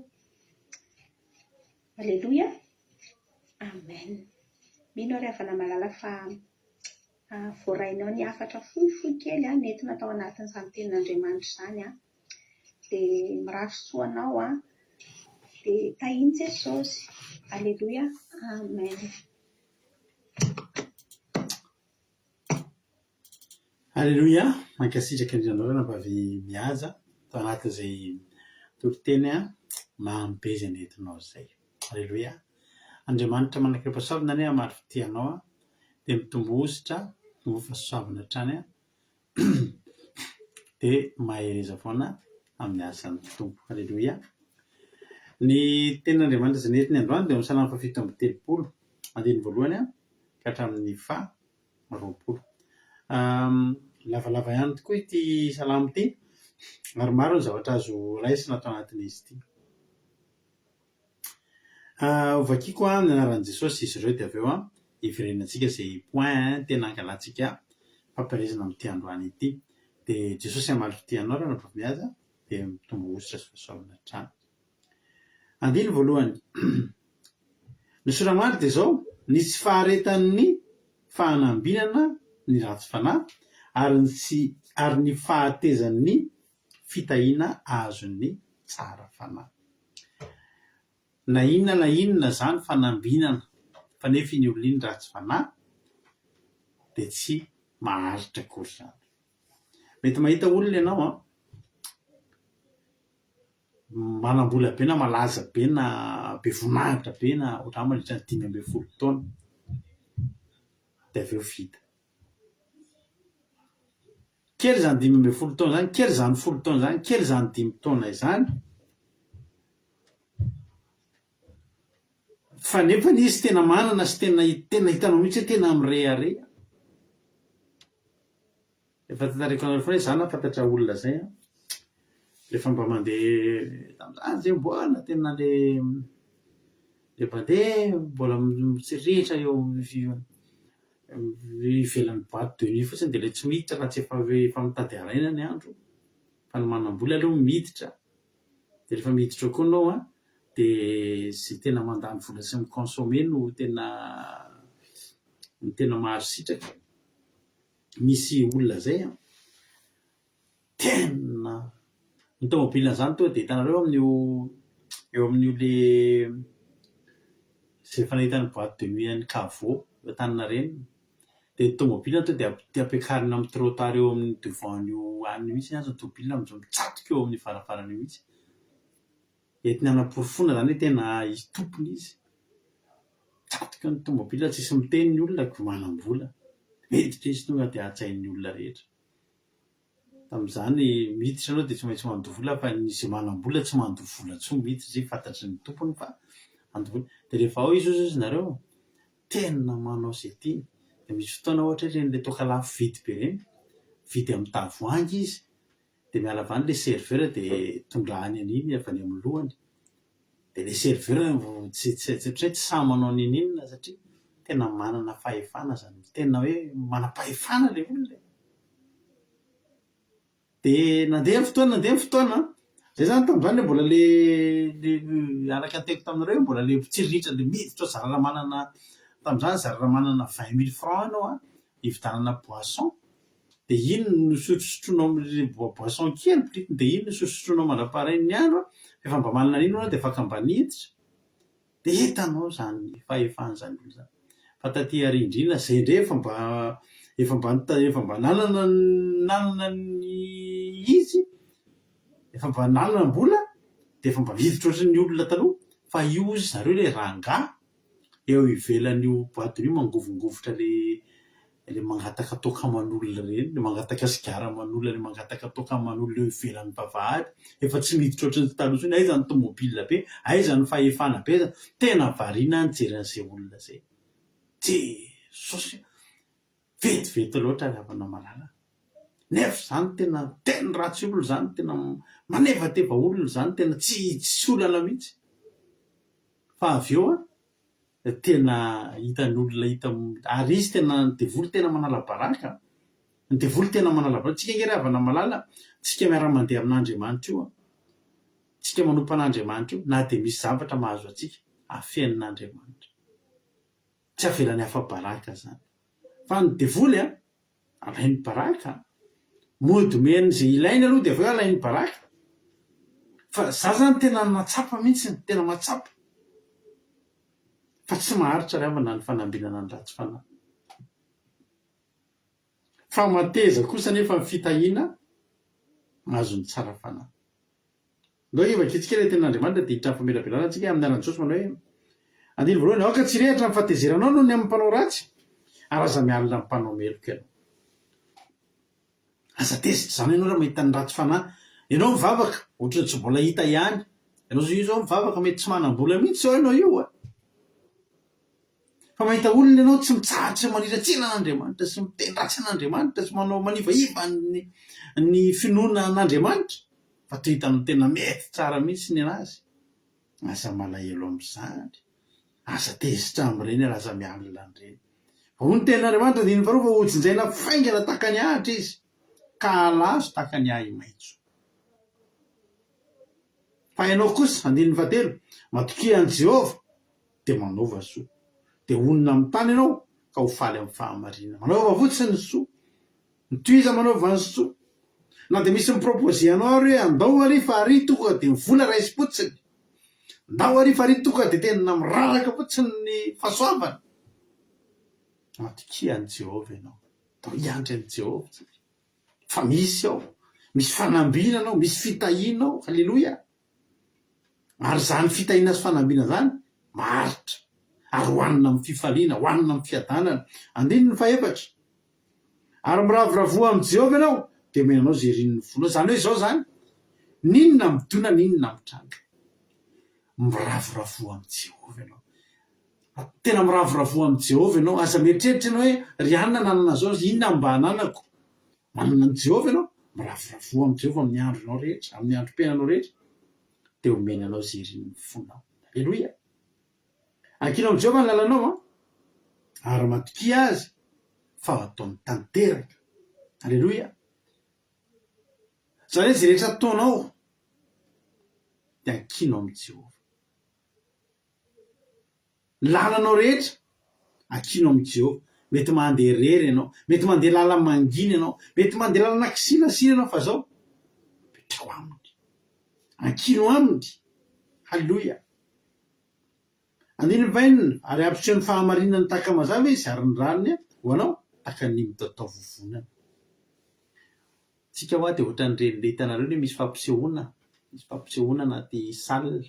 Aleloia. Amen. Mino ry havana malala fa voarainao ny hafatra fohifohy kely nentina tao anatin'izany tenin'Andriamanitra izany dia mirafy soanao dia tahiny Jesosy. Aleloia. Amen. Aleloia. Mankasitraka indrindra nampavy mihaja tao anatin'izay toriteny maham-be izay nentinao izay. Aleloia. Andriamanitra manakaripa-soavina ny maro fitianao dia mitombo ositra no fahasoavana hatrany dia mahereza foana amin'ny asan'ny tompo. Aleloia. Ny tenin'Andriamanitra izay nentiny androany dia amin'ny Salamo 7:30 andiny voalohany ka hatramin'ny 20. Lavalava ihany tokoa ity salamo ity maromaro ny zavatra azo raisina atao anatin'izy ity. Ovakiko ny anaran'i Jesosy izy ireo dia avy eo iverenantsika izay point tena angalantsika fampiresana amin'ity androany ity. Dia Jesosy amaly fitianao raha vao mihaza dia mitombo ositra sy fahasoavana hatrany. Andiny voalohany ny soramandry dia izao: ny tsy faharetan'ny fahanambinana ny ratsy fanahy ary ny fahatezan'ny fitahiana azon'ny tsara fanahy. Na inona zany fanambinana fa nefa iny olona iny ratsy fanahy dia tsy maharitra akory zany. Mety mahita olona ianao manam-bola be na malaza be na be voninahitra be na ohatrany mandritra ny 5 taona dia avy eo vita. Kely zany 5 taona zany, kely zany 10 taona zany, kely zany 5 taona izany, fa nefa izy tena manana sy tena hitanao mihitsy hoe tena mirearea. Efa tantariko anareo foana hoe zany fantatra olona zay rehefa mba mandeha tamin'izany zay mbola tena le mandeha mbola mitsiritra eo ivelan'ny boîte de nuit fotsiny dia le tsy miditra raha tsy efa mitady araina ny andro. Fa ny manam-bola aloha miditra, dia rehefa miditra koa anao dia zay tena mandany vola sy mikonsome no tena maharo sitraka. Misy olona zay tena ny tômôbilina zany toa dia hitanareo eo amin'io le izay efa nahitany boîte de nuit any Kavo Antaninarenina. Dia ny tômôbilina toa dia ampiakarina amin'ny trottoir eo amin'ny devant-n'io anio mihitsy azo ny tômôbilina amin'izao mitsatoka eo amin'ny varavarana io mihitsy. Entiny hanamporofona zany hoe tena tompony izy. Mitsatoka ny tômôbilina tsisy miteny ny olona ko manam-bola. Miditra izy tonga dia atsain'ny olona rehetra. Tamin'izany miditra anao dia tsy maintsy mandoha vola, fa izy manam-bola tsy mandoha vola intsony miditra zay fantatry ny tompony fa mandoha vola. Dia rehefa ao izy ozy nareo tena manao izay tiany. Dia misy fotoana ohatra hoe ilay toaka lafo vidy be ireny, vidy amin'ny tavoahangy izy, dia miala avy any ilay serveur dia tondrahany an'iny avy any amin'ny lohany. Dia ilay serveur tsy sahy manao ninina satria tena manana fahefana zany, tena hoe manam-pahefana ilay olona. Dia nandeha ny fotoana zay zany tamin'izany mbola le araka ny teko taminareo mbola le tsiritra le miditra zarara manana tamin'izany zarara manana 20 000 francs ianao hividanana boisson. Dia iny no sotrosotroinao amin'ny boisson kely plitriny, dia iny no sotrosotroinao mandraparain'ny andro efa mba manana an'iny dia afaka mba niditra. Dia hitanao zany fahefan'izany olona zany. Fa taty arindrina zay indray efa mba nanana ny izy, efa mba nanana mbola, dia efa mba viditra ohatran'ny olona taloha. Fa io izy zareo ilay rangahy eo ivelan'io boîte de nuit mangovongovotra le mangataka toka aman'olona ireny, le mangataka sigara aman'olona, le mangataka toka aman'olona eo ivelan'ny vavahady. Efa tsy miditra ohatran'ny taloha intsony. Aiza ny tômôbilina be, aiza ny fahefana be, tena variana ny jeren'izay olona zay. Jesosy, vetivety loatra ary havana malala. Nefa zany tena ratsy olona zany, tena manevateva olona zany, tena tsy olana mihitsy. Fa avy eo tena hitan'ny olona ary izy tena ny devoly tena manala baraka. Ny devoly tena manala baraka. Tsika nge havana malala, tsika miara-mandeha amin'Andriamanitra io, tsika manompo an'Andriamanitra io, na dia misy zavatra mahazo atsika afenin'Andriamanitra. Tsy avelany hafa baraka zany. Fa ny devoly alainy baraka, modimeny izay ilainy aloha dia avy eo alainy baraka. Fa za zany tena matsapa mihitsy, tena matsapa. Fa tsy maharitra ry havana ny fanambinana ny ratsy fanahy. Fa mateza kosa nefa ny fitahiana mahazo ny tsara fanahy. Ndao evankitsika ilay ten'Andriamanitra dia hitrany famelabelana antsika amin'ny anaran'i Jesosy manao hoe andiny voalohany, aoka tsy rehatra ny fahatezeranao noho ny amin'ny mpanao ratsy, ary aza mialina amin'ny mpanao meloka ianao. Aza tezitra zany ianao raha mahita ny ratsy fanahy. Ianao mivavaka ohatran'ny tsy mbola hita ihany. Ianao io zao mivavaka mety tsy manam-bola mihitsy zao ianao io. Fa fa mahita olona ianao tsy mitsahatra maniratsina an'Andriamanitra sy mitendratsy an'Andriamanitra sy manao manivaiva ny finoana an'Andriamanitra fa to hitanao tena mety tsara mihitsy ny anazy. Asa malahelo amin'izany, asa tezitra amin'ireny raza mialina an'ireny. Ho ny ten'Andriamanitra dia ny farova hojinjaina faingana tahaka ny ahitra izy ka alazo tahaka ny ahy maitso. Fa ianao kosa, 7, matokia an' Jehova dia manaova soa, dia onona amin'ny tany ianao ka ho faly amin'ny fahamarinana. Manaova fotsiny ny soa, mitoiza manaova ny soa. Na dia misy mipropôzy anao ary hoe andao ary fa ary tonga dia mivola raisy fotsiny, andao ary fa ary tonga dia tena miraraka fotsiny ny fahasoavana. Matokia an' Jehova ianao, atao iandry an' Jehova fa misy ao, misy fanambina anao, misy fitahiana ao. Halleloia. Ary zany fitahiana sy fanambina zany maritra ary hoanina amin'ny fifaliana, hoanina amin'ny fiadanana. 4, ary miravoravoa amin'ny Jehova ianao dia menanao zay rinin'ny fonao. Zany hoe zao zany, ninona midona, ninona mitranga. Miravoravoa amin'ny Jehova ianao, tena miravoravoa amin'ny Jehova ianao. Aza mieritreritra ianao hoe ry anona nanana zao, inona mba hananako? Manana ny Jehova ianao, miravoravoa amin'ny Jehova amin'ny andro ianao rehetra, amin'ny androm-piainanao rehetra, dia omena anao zay rinin'ny fonao. Halleloia. Ankiana amin'ny Jehova ny lalanao ary matokia azy fa ataony tanteraka. Halleloia. Zany hoe zay rehetra ataonao dia ankianao amin'ny Jehova. Lalanao rehetra ankianao amin'ny Jehova. Mety mandeha rery ianao, mety mandeha lala mangina ianao, mety mandeha lalana kisilasina ianao, fa zao petrao aminy, ankino aminy. Halleloia. 20 ary ampiseho ny fahamarinana tahaka mazava izy ary ny ranony ho anao tahaka ny mitatao vovonana. Tsika hoa dia ohatran'ireny le hitanareo hoe misy fampisehoana anaty salina,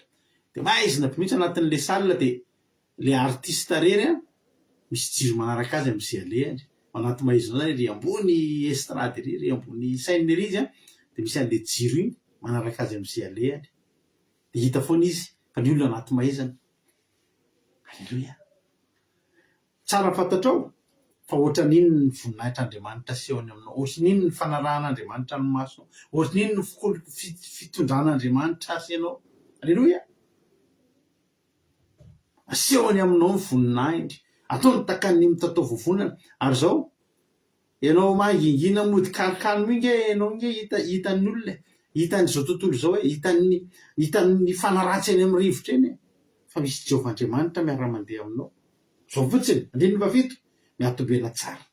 dia maizina mihitsy anatin'le salina dia le artista rery misy jiro manaraka azy amin'izay alehany. Anaty maizina zany ry ambony estrady ry ambony saine ry izy dia misy an'le jiro iny manaraka azy amin'izay alehany, dia hita foana izy fa ny olona anaty maizana. Halleloia. Tsara fantatrao fa ohatra n'inona ny voninahitr'Andriamanitra sehony aminao, ohatra n'inona ny fanarahan'Andriamanitra ny masonao, ohatra n'inona ny fitondran'Andriamanitra asy ianao. Halleloia. Asehony aminao ny voninahitra, ataony tahaka ny mitatao vovonana. Ary zao ianao mangingina mody kalikalo minge ianao inge hitan'ny olona, hitan'izao tontolo zao hoe hitan'ny fanaratsy eny amin'ny rivotra eny, fa misy Jehova Andriamanitra miara-mandeha aminao. Zao fotsiny 7, miatombena tsara,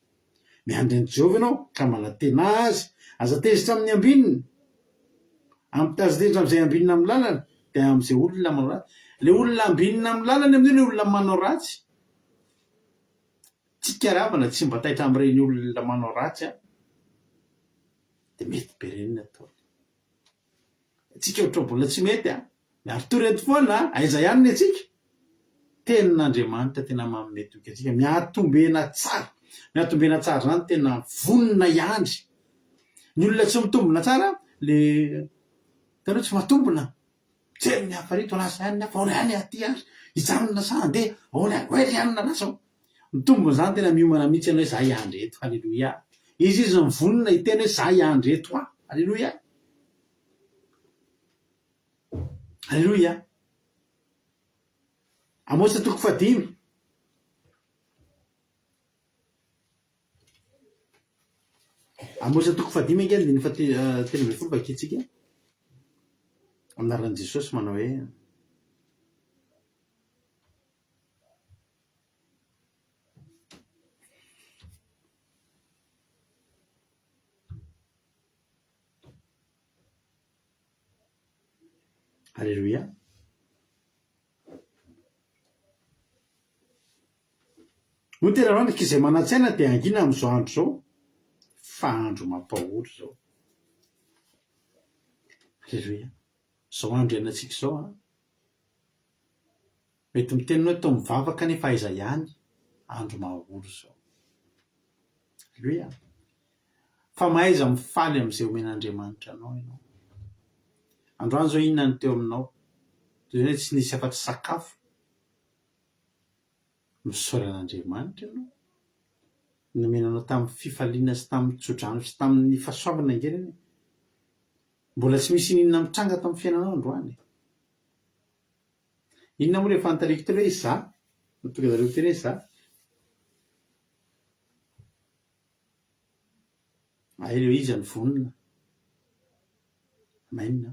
miandry an'i Jehova ianao ka manantena azy, aza tezitra amin'ny ambininy, aza tezitra amin'izay ambinina amin'ny lalana dia amin'izay olona manao ratsy. Le olona ambinina amin'ny lalana amin'io le olona manao ratsy. Tsika ravana tsy mba taitra amin'ireny olona manao ratsy dia mety be reny ny ataony. Tsika ohatra mbola tsy mety miaro torety foana, aiza ihany ny atsika. Tenin'Andriamanitra tena manome toky atsika, miatombena tsara. Miatombena tsara zany tena vonona iandry. Ny olona tsy mitombona tsara le tanao tsy matombona, mijery ny hafa rito lasa ihany ny hafa, aona ihany aty ary hijanona sa andeha, aona ihany hoe ry anona lasa. Mitombona zany tena miomana mihitsy ianao hoe za iandry eto. Halleloia. Izy mivonona hiteny hoe za iandry eto aho. Halleloia. Halleloia. Amosa 5. Amosa 5 ingany dia ny 13 vakitsika anaran'i Jesosy manao hoe Halleluia. Ho tena randrika izay manantsaina dia angina amin'izao andro zao fa andro mampahoro zao. Halleluia. Zao andro ianantsika zao mety miteny hoe tao mivavaka nefa aiza ihany, andro mahahoro zao. Halleluia. Fa mahaiza mifaly amin'izay omen'Andriamanitra anao ianao. Androany zao inona ny teo aminao? Toy ny hoe tsy nisy afa-tsy sakafo, misaoran'Andriamanitra ianao nomenanao tamin'ny fifaliana sy tamin'ny tsodrano sy tamin'ny fahasoavana ingereny mbola tsy misy ninona mitranga tamin'ny fiainanao androany. Inona moa le fantariko telo hoe iza no tonga zareo teny hoe iza ireo izy ny vonona mainona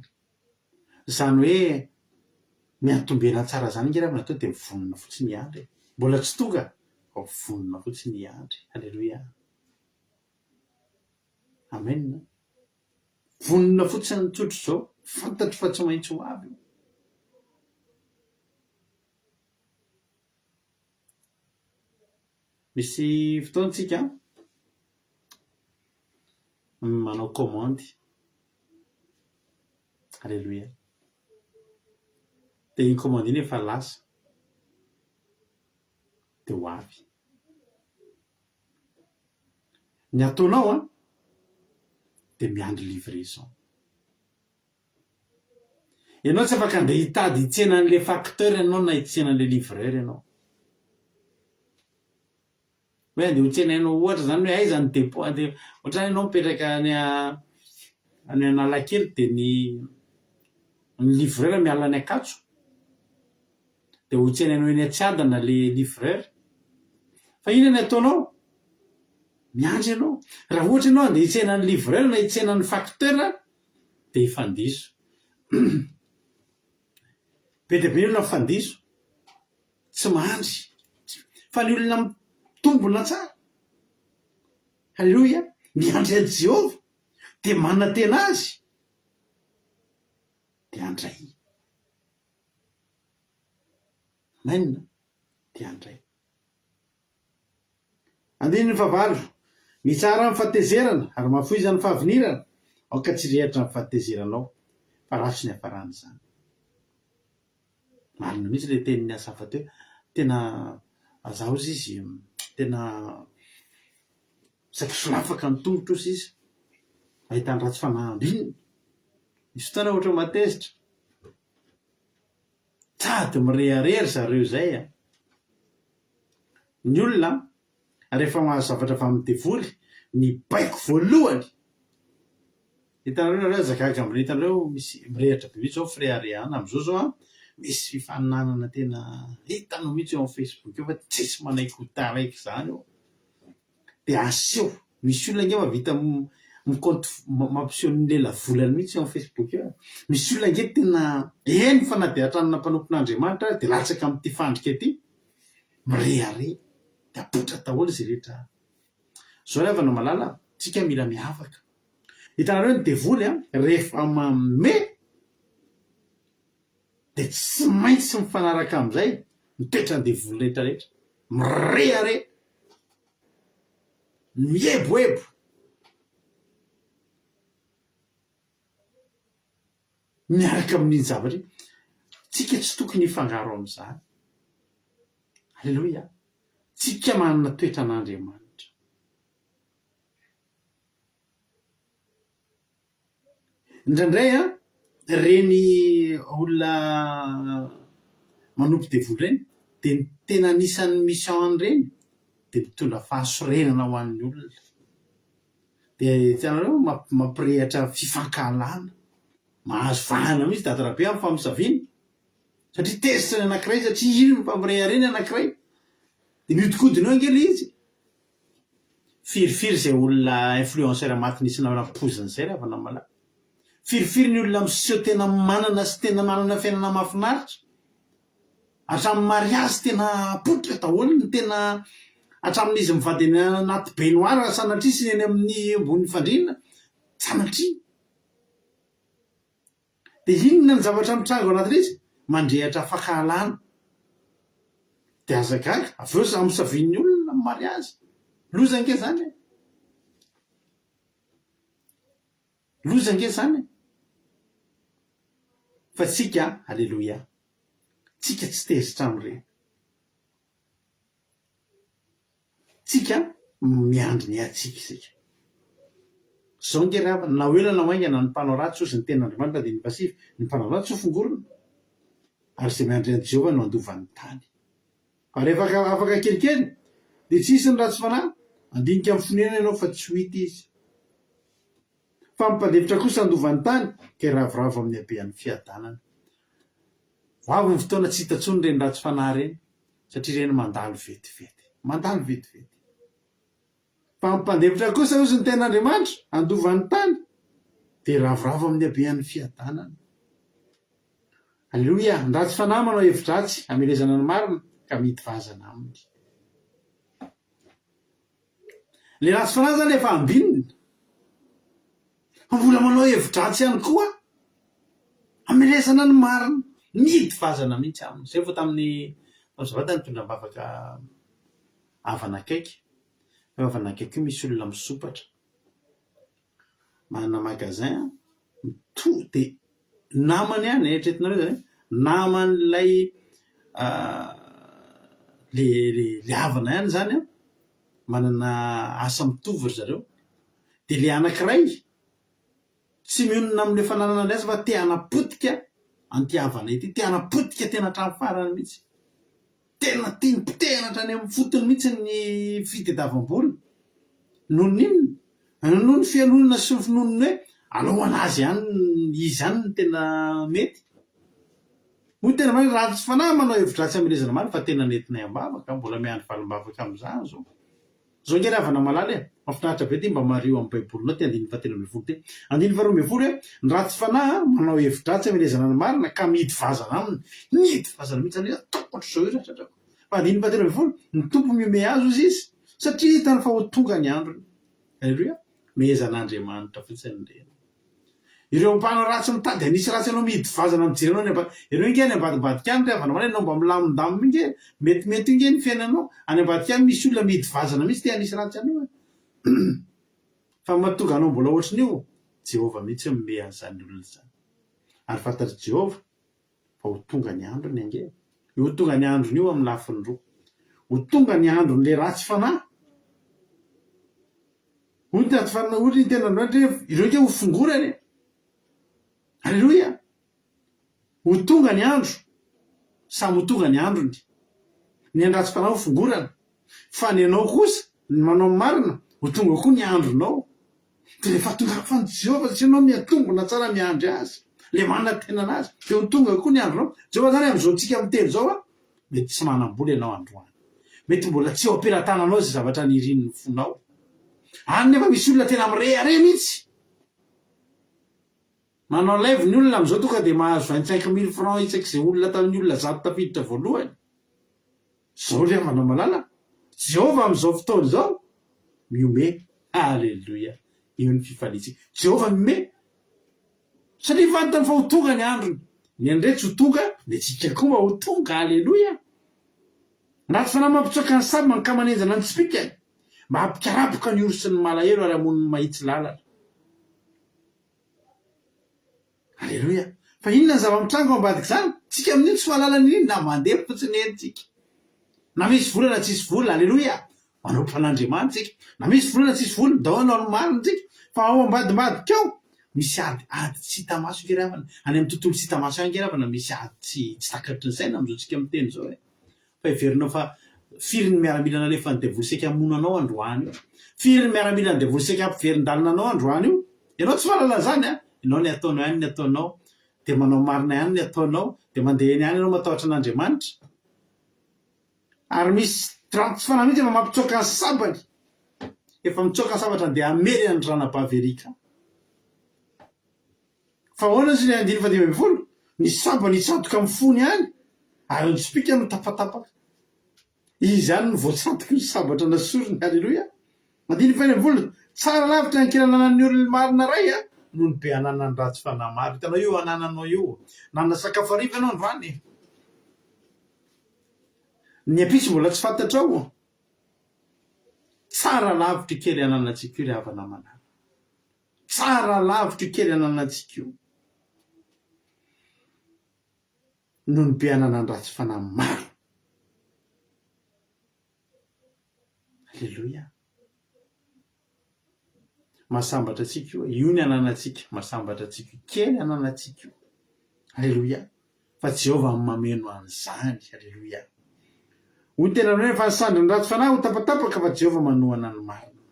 zany hoe miantombena tsara zany nge raha natao dia mivonona fotsiny iandry mbola tsy tonga ao vonona fotsiny iandry. Alleloia, amenna. Vonona fotsiny ny tsotro zao fantatro fa tsy maintsy ho avy. Misy fotoantsika manao komandy. Alleloia, dia iny komandy iny efa lasa dia ho avy. Ny ataonao dia miandry livraison. Ianao tsy afaka andeha hitady hitsenan'le facteur ianao na hitsenan'le livreur ianao. Hoe andeha hotsenainao ohatra zany hoe aiza ny dépôt andeha ohatrany ianao mipetraka any Analakely dia ny livreur miala any Ankatso dia hotsenainao eny Atsiadana le livreur. Fa ina ny ataonao? Miandry ianao. Raha ohatra ianao andeha hitsenan'ny livreur na hitsenan'ny facteur dia hifandiso. Be dia be olona mifandiso tsy mandry fa ny olona mitombona tsara. Halleloia, miandry an'i Jehova dia manana tena azy dia andray. Mainona dia andray. Andininy fahavalo, mitsara amin'ny fahatezerana ary mahafoiza ny fahavinirana aoka tsy rehatra ny fahatezeranao fa ratsy ny hafaran'izany. Marina mihitsy le tenin'ny asafa teo tena azaho izy izy tena saky solafaka ny tongotro ozy izy ahitany ratsy fanahambininy. Misy fotoana ohatra matezitra sady mireharery zareo zay ny olona rehefa mahazo zavatra avy amin'ny devoly ny baiko voalohany hitanareo nareo zakaga aminy hitanareo misy mirehatra be mihitsy zao fireharehana am'izao zao misy fifaninanana tena hitanao mihitsy eo amin'ny Facebook eo fa tsisy manaiky ho taraiky zany eo dia aseho. Misy olona nge mavita mampiseho ny lela volany mihitsy eo amin'ny Facebook eo. Misy olona nge tena eny fa na dia hatranona mpanompon'Andriamanitra dia latsaka amin'ity fandrika ity mirehare dia apotra daholo izay rehetra. Zao rehefa no malala tsika mila miavaka. Hitanareo ny devoly rehefa manome dia tsy maintsy mifanaraka amin'izay mitoetra ny devoly rehetra rehetra mirehare mieboebo. Miaraka amin'iny zavatra tsika tsy tokony hifangaro amin'izany. Alleloia, tsika manana toetra an'Andriamanitra. Indraindray reny olona manompo devoly reny dia ny tena anisan'ny mission reny dia mitondra fahasorenana ho an'ny olona. Dia hitanareo mampirehatra fifankahalana mahazo vahana mihitsy dadarabe amin'ny famisaviana satria tezitra ny anankiray satria ino ny mpamirehareny anankiray dia miodikodina eo angely izy. Firifiry izay olona influenceur matin'isy nampoziny izay rehefa namala. Firifiry ny olona miseho tena manana sy tena manana fiainana mahafinaritra hatramin'ny mariazy tena poitra daholo ny tena hatramin'izy mivady any anaty baignoire sanatria eny amin'ny ambony fandriana sanatria. Dia inona ny zavatra mitranga anatin'izy? Mandrehatra fankahalana. Dia azagaga avy eo amisavian'ny olona amin'ny mariazy. Loza ange zany loza ange zany fa tsika alleloia tsika tsy tezitra amin'ireny. Tsika miandry ny atsika isika. Zao nge raha na oelana hoaingana ny mpanao ratsy ozy ny ten'Andriamanitra dia ny pasify ny mpanao ratsy ho fongorona ary izay miandry an'i Jehova no andovan'ny tany. fa rehefa afaka kelikely dia tsisy ny ratsy fanahy andinika amin'ny fonena ianao fa tsy ho hita izy. Fa mimpadevitra kosa andovan'ny tany ke ravoravo amin'ny habean'ny fiadanana. Ho avy ny fotoana tsy hita intsony ireny ratsy fanahy ireny satria ireny mandalo vetivety, mandalo vetivety. Fa mimpadevitra kosa ozy ny ten'Andriamanitra andovan'ny tany dia ravoravo amin'ny habean'ny fiadanana. Alleloia. Ny ratsy fanahy manao hevin-dratsy hamelezana ny marina ka mity vazana aminy. Le ratsy fanahy zany efa ambinina, mbola manao hevin-dratsy ihany koa hamelezana ny marina, mity vazana mihitsy aminy. Zay vao tamin'ny zavatra nitondram-bavaka havana akaiky. Havana akaiky io misy olona misopatra, manana magasin dia namany ihany eritreretinareo zany naman'ilay le havana ihany zany manana asa mitovy ry zareo. Dia le anankiray tsy mionona amin'le fananana ny asa fa te hanapotika anty havana ity, te hanapotika tena hatramin'ny farany mihitsy, tena tiany potehana hatrany amin'ny fotony mihitsy ny fitadiavam-bola. Noho n'inona? Noho ny fialonana sy ny finonon hoe alao anazy ihany izy ihany ny tena mety. Moa tena hoe ratsy fanahy manao hevin-dratsy hamelezana marina fa tena nentinay am-bavaka, mbola miandry valim-bavaka amin'izany zao. Zao nge ravana malala mahafinaritra be ty mba mario amin'ny baibolinao ty 2:13 ty 2:12 hoe ny ratsy fanahy manao hevin-dratsy hamelezana ny marina ka mity vazana aminy, mity vazana mihitsy zany tokotro zao io ratratra. Fa 2:13 ny tompo miome azo izy satria hitany fa ho tonga ny androny. Alleluia. Mehezan'Andriamanitra fotsiny reny. Ireo mpanao ratsy mitady anisy ratsy ianao mity vazana mijerenao ireo nge any ambadibadika any ravana mana ianao mba milamindamina nge metimety nge ny fiainanao any ambadika any misy olona mity vazana mihitsy te anisy ratsy anao. Fa mahatonga anao mbola ohatrin'io Jehova mihitsy mime an'izany olona zany. Ary fantatry Jehova fa ho tonga ny androny ange. Io ho tonga ny androny io amin'ny lafiny roa. Ho tonga ny andron'le ratsy fanahy. Hoy ratsy fanahy ohatry ny tena androandry ireo nge ho fongorany. Alleluia. Ho tonga ny andro, samy ho tonga ny androny. Ny andratsy fanahy ho fongorana, fa ny anao kosa ny manao marina ho tonga koa ny andronao. Dia rehefa tonga fa ny Jehova satria ianao miatongona tsara miandry azy, le manana tena anazy, dia ho tonga koa ny andronao. Jehova zany amin'izao tsika miteny zao mety tsy manam-bola ianao androany, mety mbola tsy eo ampelantananao zay zavatra nirin'ny fonao. Any nefa misy olona tena mirehare mihitsy. Manao laivo ny olona amin'izao tonga dia mahazo 25 000 francs isak'izay olona tamin'ny olona 100 tafiditra voalohany. Zao le manao malala. Jehova amin'izao fotoana izao miome. Alleluia. Io ny fifalitsika. Jehova miome. Satria fantany fa ho tonga ny androny. Ny andretsy ho tonga, dia tsika koa mba ho tonga. Alleluia. Ratsy fanahy mampitsoaka ny samy mankamanenjana ny tsipikany, mba hampikarapoka ny orosy ny malahelo ary hamono ny mahitsy lalana. Alleluia. Fa inona ny zava-mitrango ambadika zany? Tsika amin'iny tsy mahalala n'iny na mandeha fotsiny entsika. Na misy vola na tsisy vola. Alleluia. Manao mpan'Andriamanitra tsika. Na misy vola na tsisy vola, dao anao ny marina tsika. Fa ao ambadimbadika ao misy ady tsy hita maso ngeravana. Any amin'ny tontolo tsy hita maso any ngeravana misy ady tsy takatry ny saina amin'izao tsika miteny zao. Fa heverinao fa firy ny miaramila nalefa ny devoly seka hamonanao androany io. Firy ny miaramila ny devoly seka hampiverin-dalinanao androany io. Ianao tsy mahalala zany ianao ny ataonao ihany ny ataonao, dia manao marina ihany ny ataonao, dia mandeha eny ihany ianao matahotra an'Andriamanitra. Ary misy ratsy fanahy mihitsy efa mampitsoaka ny sabany. Efa mitsoaka ny sabatra dia amely ny rana-baverika. Fa ahoana izy ny 2:12? Ny sabany hitsadoka amin'ny fony ihany, ary ny tsipika no tapatapaka. Izy ihany no voatsadoky ny sabatra nasoriny. Alleluia. 2:12 tsara lavitra ny kiranana ny olona marina ray noho ny be ananany ratsy fanahy maro. Hitanao io anananao io. Nanana sakafo hariva ianao androany. Ny apisy mbola tsy fantatrao. Tsara lavitra kely ananantsika io ry havana manana. Tsara lavitra kely ananantsika io. Noho ny be ananany ratsy fanahy maro. Alleluia. Mahasambatra atsika io. Io ny ananantsika. Mahasambatra atsika kely ananantsika io. Alleluia. Fa Jehova mameno an'izany. Alleluia. Hoy tena hoe fa sandry ny ratsy fanahy ho tapatapaka fa Jehova manohana ny marina.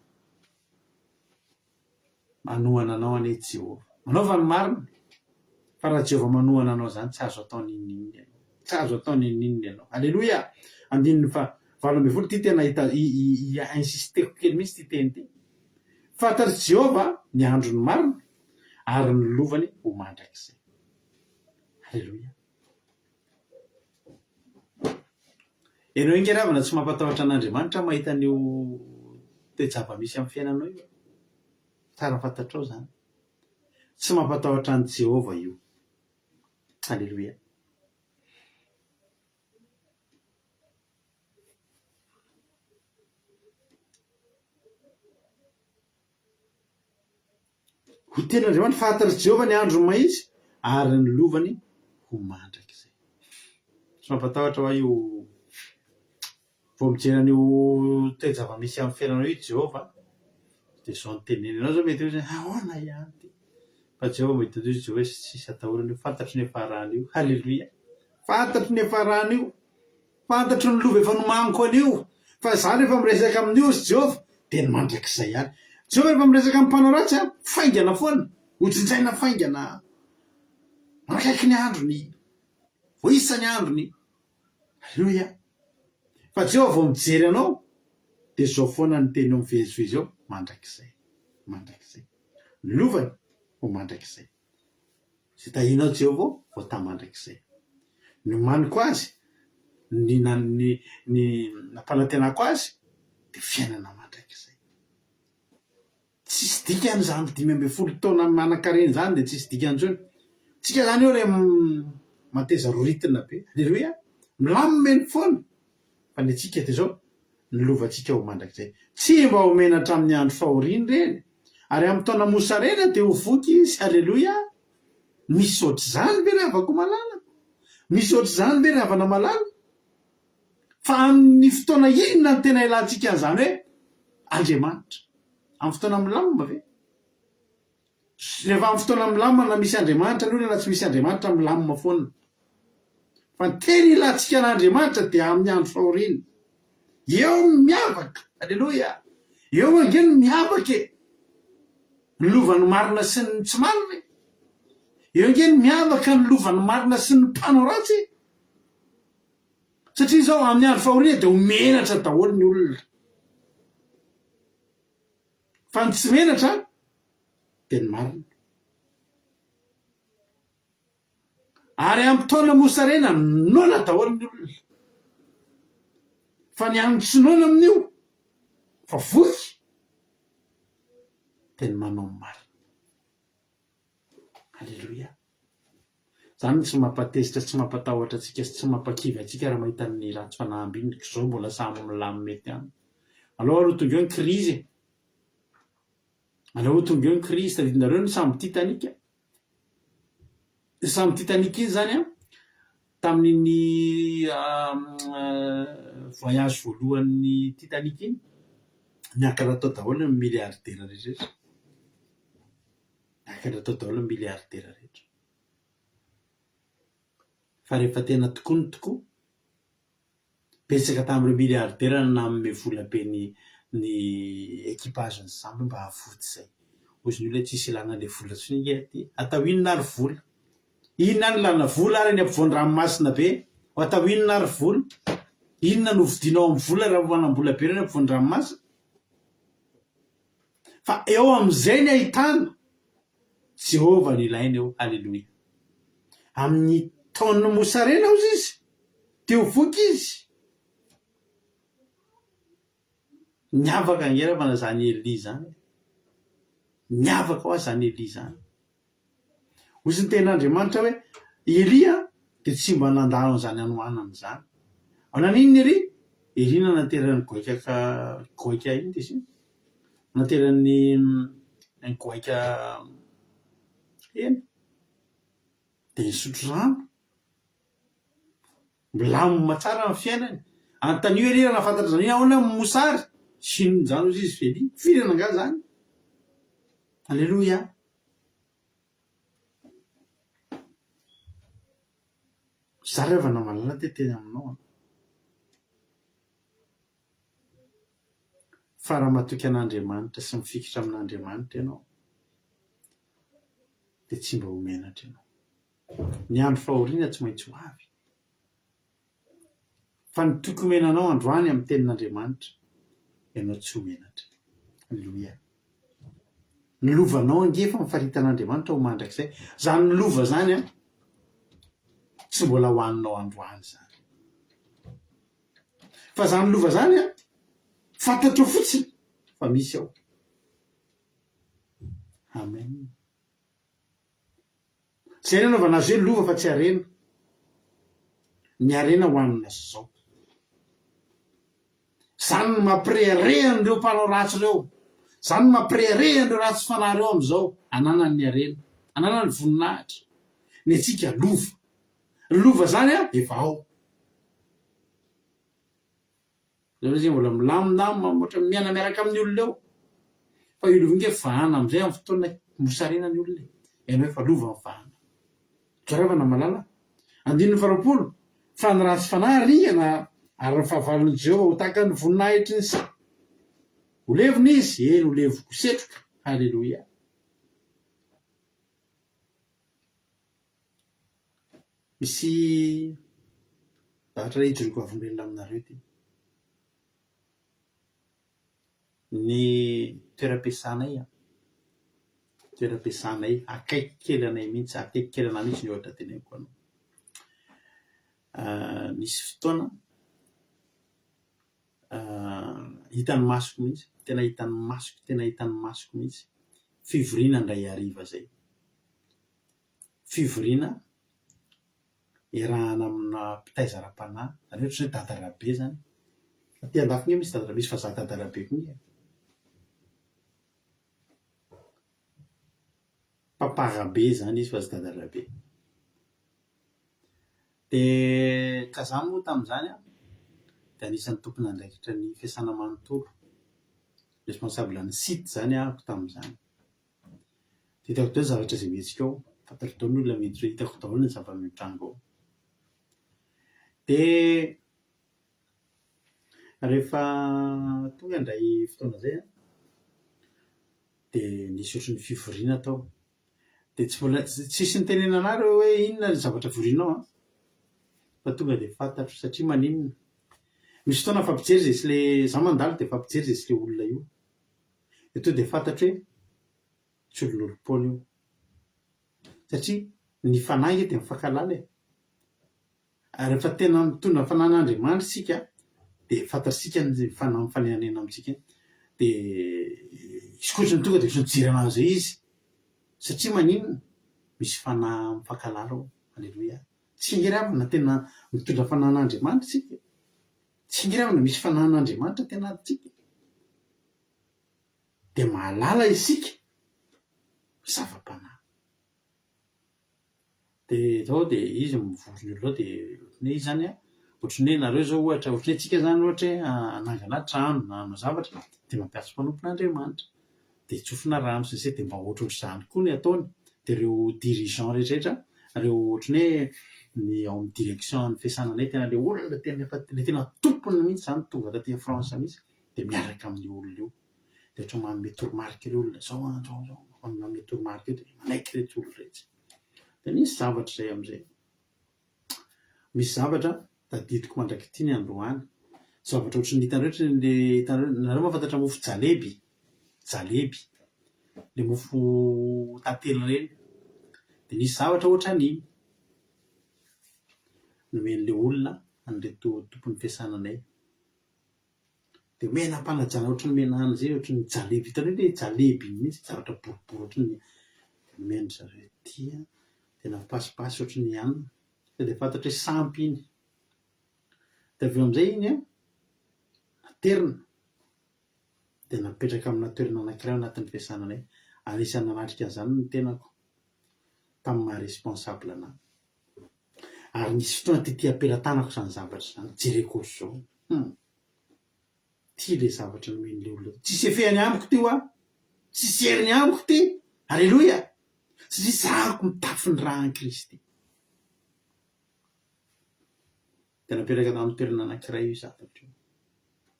Manohana anao anie Jehova. Manao fa ny marina. Fa raha Jehova manohana anao zany tsy azo atao ninnininy ianao. Tsy azo atao ninnininy ianao. Alleluia. Andininy fa 12 ty tena insisteko kely mihitsy ty teny ty. Fantatry Jehova ny andro ny marina ary ny lovany ho mandrakizay. Alleluia. Ianao ingeravana tsy mampatahotra an'Andriamanitra mahita an'io toejava misy amin'ny fiainanao io. Tsara fantatrao zany. Tsy mampatahotra an' Jehova io. Alleluia. Ho ten'Andriamanitra fantatry Jehova ny andro mahitsy ary ny lovany ho mandrakizay. Tsy mampatahotra hoa io vao mijery an'io toejava misy amin'ny fiainanao io Jehova dia zao ny teneniny. Ianao zao mety hoe ahoana ihany ty. Fa Jehova mahita toy Jehova hoe tsisy atahorana io. Fantatry ny efarahana io. Halleluia. Fantatry ny efarahana io. Fantatry ny lova efa nomaniko an'io. Fa zany rehefa miresaka amin'io izy Jehova dia ny mandrakizay ihany. Jehova rehefa miresaka amin'ny mpanao ratsy faingana foana. Hojinjaina faingana. Manakaiky ny androny. Voisany androny. Halleluia. Fa Jehova vao mijery anao dia zao foana ny teny mivezivezy ao mandrakizay. Mandrakizay. Lovany ho mandrakizay. Zay tahinao Jehova vao tamandrakizay. Ny maniko azy, ny nampanantenako azy dia fiainana mandrakizay. Tsisy dikany zany 12 taona manan-kareny zany dia tsisy dikany intsony. Tsika zany eo ilay mateza roritina be. Alleluia. Milaminy foana. Fa ny antsika dia zao ny lovantsika ho mandrakizay. Tsy mba homena hatramin'ny andro fahoriany reny. Ary amin'ny taona mosarena dia ho voky izy. Alleluia. Misy ohatr'izany ve raha avako malala? Misy ohatr'izany ve raha avana malala? Fa amin'ny fotoana inona ny tena ilantsika an'izany hoe Andriamanitra? Amin'ny fotoana milamina ve? Rehefa amin'ny fotoana milamina na misy Andriamanitra aloha na tsy misy Andriamanitra milamina foana. Fa ny tena ilantsika an'Andriamanitra dia amin'ny andro fahoriana. Eo miavaka. Alleluia. Eo angeny miavaka e. Ny lovan'ny marina sy ny tsy marina. Eo angeny miavaka ny lovan'ny marina sy ny mpanao ratsy. Satria zao amin'ny andro fahoriana dia homenatra daholo ny olona. Fa ny tsy menatra dia ny marina. Ary amin'ny taona mosarena nona daholo ny olona. Fa ny amin'ny tsy nona amin'io fa voky dia ny manao marina. Alleluia. Zany tsy mampatezitra, tsy mampatahotra atsika, tsy mampakivy atsika raha mahita ny ratsy fanaham-bindika zao mbola samy milamy mety ihany. Aloha tonga eo ny krizy. Aloha tonga eo ny krizy tadidinareo ny samby Titanika. Samby Titanika iny zany tamin'ny voyage voalohan'ny Titanika iny niakatra tao daholo ny milliardaire rehetra. Niakatra tao daholo ny milliardaire rehetra. Fa rehefa tena tokoa ny tokoa, betsaka tamin'ireo milliardaire nanome vola be ny équipage-ny samby mba hahavoty izay. Hozy ny olona tsisy ilana ilay vola intsony nge aty. Atao inona ary vola? Inona ny lana vola ary any ampovoan'ny ranomasina be? Atao inona ary vola? Inona no vidinao amin'ny vola raha manam-bola be any ampovoan'ny ranomasina? Fa eo amin'izay ny ahitana Jehova ny ilaina eo. Alleluia. Amin'ny taona mosarena hozy izy. Dia ho voky izy. Niavaka angeravana zany Elia zany. Niavaka ho azy zany Elia zany. Hozy ny ten'Andriamanitra hoe Elia dia tsy mba nandalo an'izany anohanana izany. Ao naninona Elia? Elia nanateran'ny goika iny dia izy. Nateran'ny goika hena. Dia nisotro rano. Milamina tsara amin'ny fiainany. Anontaniana Elia raha nahafantatra izany ahoana ny mosary? Sinona izany hozy izy Elia. Firana angaha zany. Alleluia. Zaravana malala teny aminao. fa raha matoky an'Andriamanitra sy mifikitra amin'Andriamanitra ianao dia tsy mba homenatra ianao. Ny andro fahoriana tsy maintsy ho avy. Fa ny toky homenanao androany amin'ny tenin'Andriamanitra, ianao tsy homenatra. Halleloia. Ny lovanao angefa mifaritan'Andriamanitra ho mandrakizay. Zany ny lova zany tsy mbola hohaninao androany zany. Fa zany lova zany fantatro fotsiny fa misy ao. Amen. Zay nanaovana azy hoe lova fa tsy harena. Ny harena hohanina zao. Zany no mampireharehan'ireo mpanao ratsy ireo. Zany no mampireharehan'ireo ratsy fanahy ireo am'izao. Ananany ny harena, ananany voninahitra. Ny antsika lova. Ny lova zany efa ao. Zao izy mbola milamindamina ohatra miana miaraka amin'ny olona eo. Fa io lova inge vahana am'izay amin'ny fotoana mosarena ny olona. Ianao efa lova mivahana. Jaravana malala. 120 fa ny ratsy fanahy ringana ary ny fahavalon'i Jehova ho tahaka ny voninahitry ny sy. Ho levona izy, ho levoko setroka. Halleloia. Misy zavatra hijoroako avondrena aminareo ty. Ny toeram-piasanay akaiky kely anay mihitsy, akaiky kely anay mihitsy ny ohatra teneniko anao. Nisy fotoana hitan'ny masoko mihitsy, tena hitan'ny masoko mihitsy fivoriana indray hariva zay. Fivoriana iarahana amina mpitaizaram-panahy, zany ohatra hoe dadarabe zany. Aty andafy misy dadarabe, misy vazaha dadarabe koa. Paparabe zany izy fa tsy dadarabe. Dia kazany moa tamin'izany dia anisan'ny tompony andraikitra ny fiasana manontolo. Responsable ny site zany ahako tamin'izany. Dia hitako daholo zavatra izay mihetsika ao, fantatro daholo ny olona mety hoe hitako daholo ny zava-mitranga ao. Dia rehefa tonga indray fotoana zay dia nisy ohatran'ny fivoriana tao. Dia tsisy nitenena anah reo hoe inona ny zavatra vorianao fa tonga dia fantatro satria maninona. Misy fotoana fampijery zay sy le za mandalo dia fampijery zay sy le olona io. Dia tonga dia fantatro hoe tsy olon'olom-paona io. Satria ny fanahy dia mifankalala. Ary rehefa tena mitondra ny fanan'Andriamanitra isika dia fantatsika ny fanehanena amintsika. Dia izy koa ny tonga dia ohatran'ny mijery anazy zay izy. Satria maninona? Misy fanahy mifankalala ao. Halleloia. Tsy ingiravana tena mitondra fanan'Andriamanitra isika. Tsy ingiravana misy fanan'Andriamanitra tena antsika. Dia mahalala isika zava-panahy. Dia zao dia izy mivory ny olona dia ohatran'ny hoe izany ohatran'ny hoe nareo zao ohatra ohatran'ny antsika zany ohatra hoe anangana trano na hanao zavatra dia mampiasa mpanompon'Andriamanitra. Dia tsofina rano sy izay dia mba ohatr'izany koa ny ataony. Dia ireo dirigeant rehetrarehetra, ireo ohatran'ny hoe ny ao amin'ny direction ny fiasananay tena ilay olona tena tompony mihitsy zany tonga taty France mihitsy dia miaraka amin'ny olona io. Dia ohatra manome toromarika ireo olona zao manome toromarika io dia manaiky rehetra olona rehetra. Dia nisy zavatra izay amin'izay. Misy zavatra tadidiko mandrakity ny androany. Zavatra ohatran'ny hitanareo nareo mahafantatra mofo jaleby. Le mofo tantely ireny. Dia nisy zavatra ohatran'iny nomen'ilay olona an'ireto tompon'ny fiasananay. Dia menam-panajana ohatran'ny menahana izay ohatran'ny jaleby. Hitanareo ilay jaleby mihitsy zavatra boribory ohatran'ny nomeny zareo ity dia napasipasy ohatran'ny hanina. Dia fantatra hoe sampy iny. Dia avy eo amin'izay iny naterina. Dia napetraka amina toerana anankiray ao anatin'ny fiasananay. Anisan'ny nanatrika an'izany ny tenako tamin'ny maha responsable anahy. Ary nisy fotoana tety ampelantanako izany zavatra izany. Jereko zao. Ty ilay zavatra nomen'ilay olona. Tsisy efehany amiko ty tsisy heriny amiko ty. Halleloia. Satria zahako mitafy ny rahan'i Kristy. Dia napetraka tamin'ny toerana anankiray io zavatra io.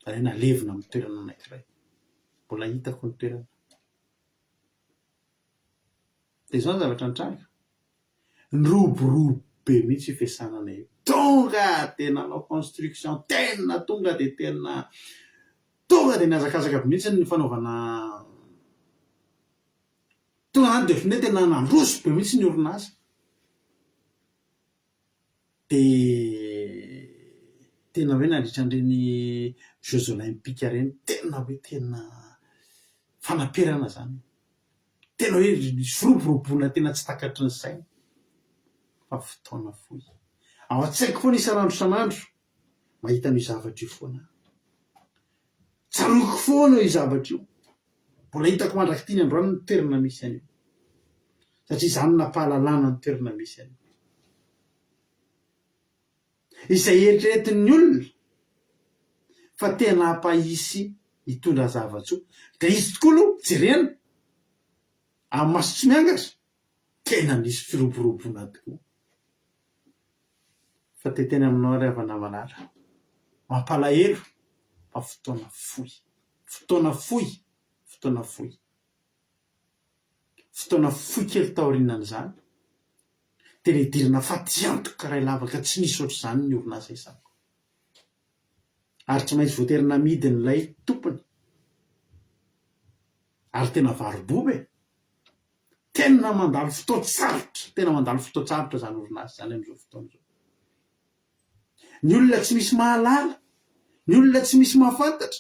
Ary nalevina amin'ny toerana anankiray. mbola hitako ny toerana. Dia izao ny zavatra nitranga. Nyroborobo be mihitsy fiasanana io. Tonga dia nanao construction tena tonga dia tena tonga dia niazakazaka be mihitsy ny fanaovana tonga any dia fine tena nandroso be mihitsy ny orinasa. Dia tena hoe nandritran'ireny Jeux olympiques ireny tena hoe tena fanamperana zany. Tena hoe firoborobona tena tsy takatry ny saina. Fa fotoana fohy. Ao an-tsaiko foana isan'andro isan'andro mahita an'io zavatra io foana. Tsaroako foana io zavatra io. Mbola hitako mandraky ny androany ny toerana misy an'io. Satria izany nampahalalana ny toerana misy an'io. Izay eritreretin'ny olona fa tena hampahisy hitondra zavatra io. Dia izy tokoa aloha jerena amin'ny maso tsy miangatra tena nisy firoborobona tokoa. Fa teteny aminao ary havana malala. Mampalahelo fa fotoana fohy. Fotoana fohy. Fotoana fohy. Fotoana fohy kely taorianan'izany. Tena idirana fa tsy antoka ray lavaka tsy nisy ohatr'izany ny orinasa isako. Ary tsy maintsy voaterina amidy n'ilay tompony. Ary tena varobobe. Tena mandalo fotoan-tsarotra. Tena mandalo fotoan-tsarotra izany orinasa izany amin'izao fotoana izao. Ny olona tsy misy mahalala. Ny olona tsy misy mahafantatra.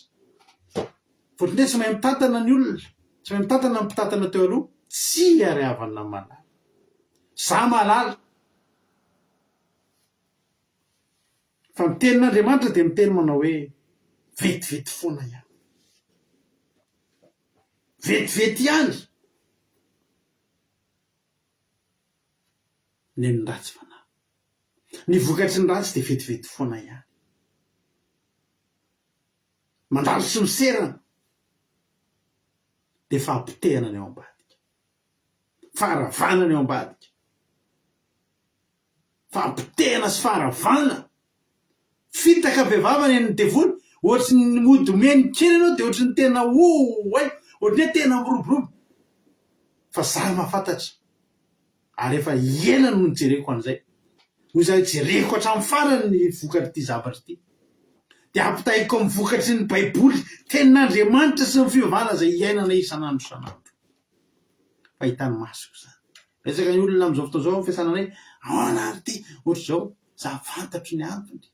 Fotony tsy mahay mitantana ny olona. Tsy mahay mitantana ny mpitantana teo aloha. Tsy ariavana malala. Za malala. Fa ny tenin'Andriamanitra dia miteny manao hoe vetivety foana ihany. Vetivety ihany. Ny ratsy fanahy. Ny vokatry ny ratsy dia vetivety foana ihany. Mandalo sy miserana. Dia fahampitehana ny ao ambadika. Faharavana ny ao ambadika. Fahampitehana sy faharavana. Fitaka vehivavana ny devony. Ohatrany ny mody meny kely ianao dia ohatrany tena oay. Ohatrany hoe tena miroborobo. Fa za mahafantatra. Ary efa ela no nijereko an'izay. Hoy izay jereko hatramin'ny farany ny vokatry ity zavatra ity. Dia ampitahiko amin'ny vokatry ny Baiboly tenin'Andriamanitra sy ny fivavahana izay iainana isan'andro isan'andro. Fahitany masoko izany. Resaka ny olona amin'izao fotoana izao fiasanana hoe ao anary ity ohatr'izao za fantatro ny antony.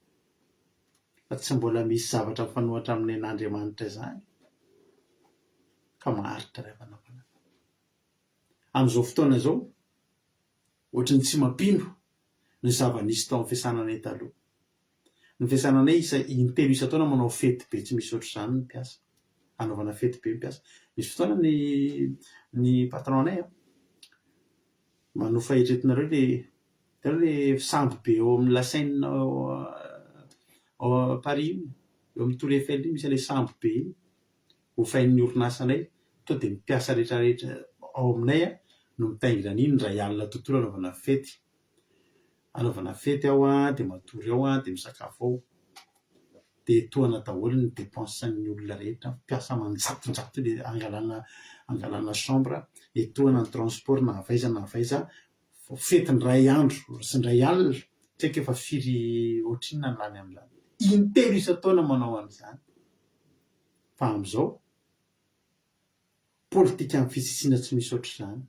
Fa tsy mbola misy zavatra mifanohitra amin'ny an'Andriamanitra izany. Ka maharitra ray amanao. Amin'izao fotoana izao ohatrany tsy mampino ny zava-nisy tao amin'ny fiasananay taloha. Ny fiasananay intelo isan-taona manao fety be tsy misy ohatr'izany ny mpiasa. Anaovana fety be mpiasa. Misy fotoana ny patron-nay manofa eritreretinareo le sambo be eo amin'ny lasaina ao Paris eo amin'ny Tour Eiffel misy ilay sambo be iny. Hofain'ny orinasanay to dia mpiasa rehetrarehetra ao aminay no mitaingina an'iny ray alina tontolo anaovana fety. Anaovana fety ao dia matory ao dia misakafo ao. Dia toana daholo ny dépense-ny olona rehetra. Mpiasa manjatonjato dia angalana chambre. Etoana ny transport na havaiza na havaiza. Fetiny ray andro sy ny ray alina. Tsy haiko efa firy ohatr'inona ny lany amin'izany. Intelo isan-taona manao an'izany. Fa amin'izao politika amin'ny fisisiana tsy misy ohatr'izany.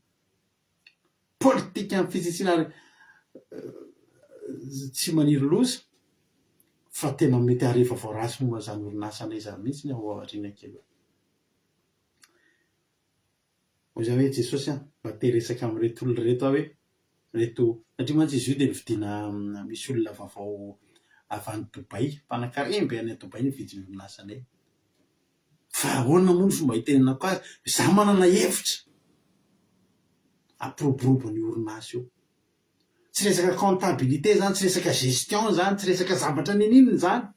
Politika amin'ny fisisiana tsy maniry loza. Fa tena mety hareva voarasy momba izany orinasanay izany mihitsy ny ao aoriana kely. Hoy izany hoe Jesosy mba te resaka amin'ireto olona reto aho hoe reto satria mantsy izy io dia nividiana misy olona vaovao avy any Dubai. Mpanan-karemby any Dubai nividy ny orinasanay. Fa ahoana moa ny fomba hitenenako azy? Za manana hevitra. Ampiroborobo ny orinasa io. Tsy resaka comptabilité zany, tsy resaka gestion zany, tsy resaka zavatra ninina zany.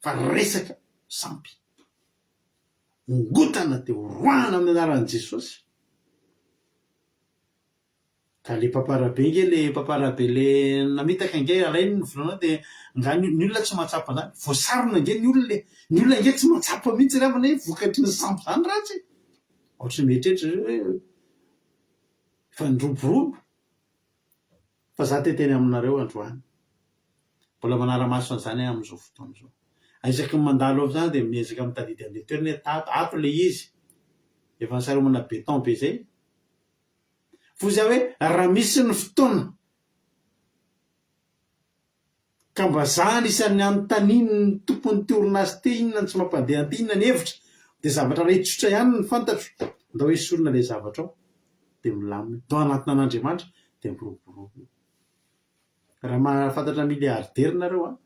Fa resaka sampy. Ngotana dia horohana amin'ny anaran'i Jesosy. ka le paparabe nge le paparabe le namitaka nge alainy ny volana dia nga ny olona tsy mahatsapa zany voasarona nge ny olona nge tsy mahatsapa mihitsy ravana hoe vokatry ny sampy zany ratsy ohatry mietrehitra hoe fa niroborobo fa za teteny aminareo androany mbola manara-maso an'izany amin'izao fotoana zao aisaky ny mandalo avy zany dia miezaka mitadidy an'le toerana hoe ato le izy efa nysaromana beton be zay foza hoe raha misy ny fotoana ka mba zany isan'ny anontaniany ny tompony ty orinasy ty inona tsy mampandeha ty inona ny hevitra dia zavatra raha hitsotra ihany ny fantatro ndao hoe sorona le zavatra ao dia milamina do anatina an'Andriamanitra dia miroborobo raha mahafantatra miliardera nareo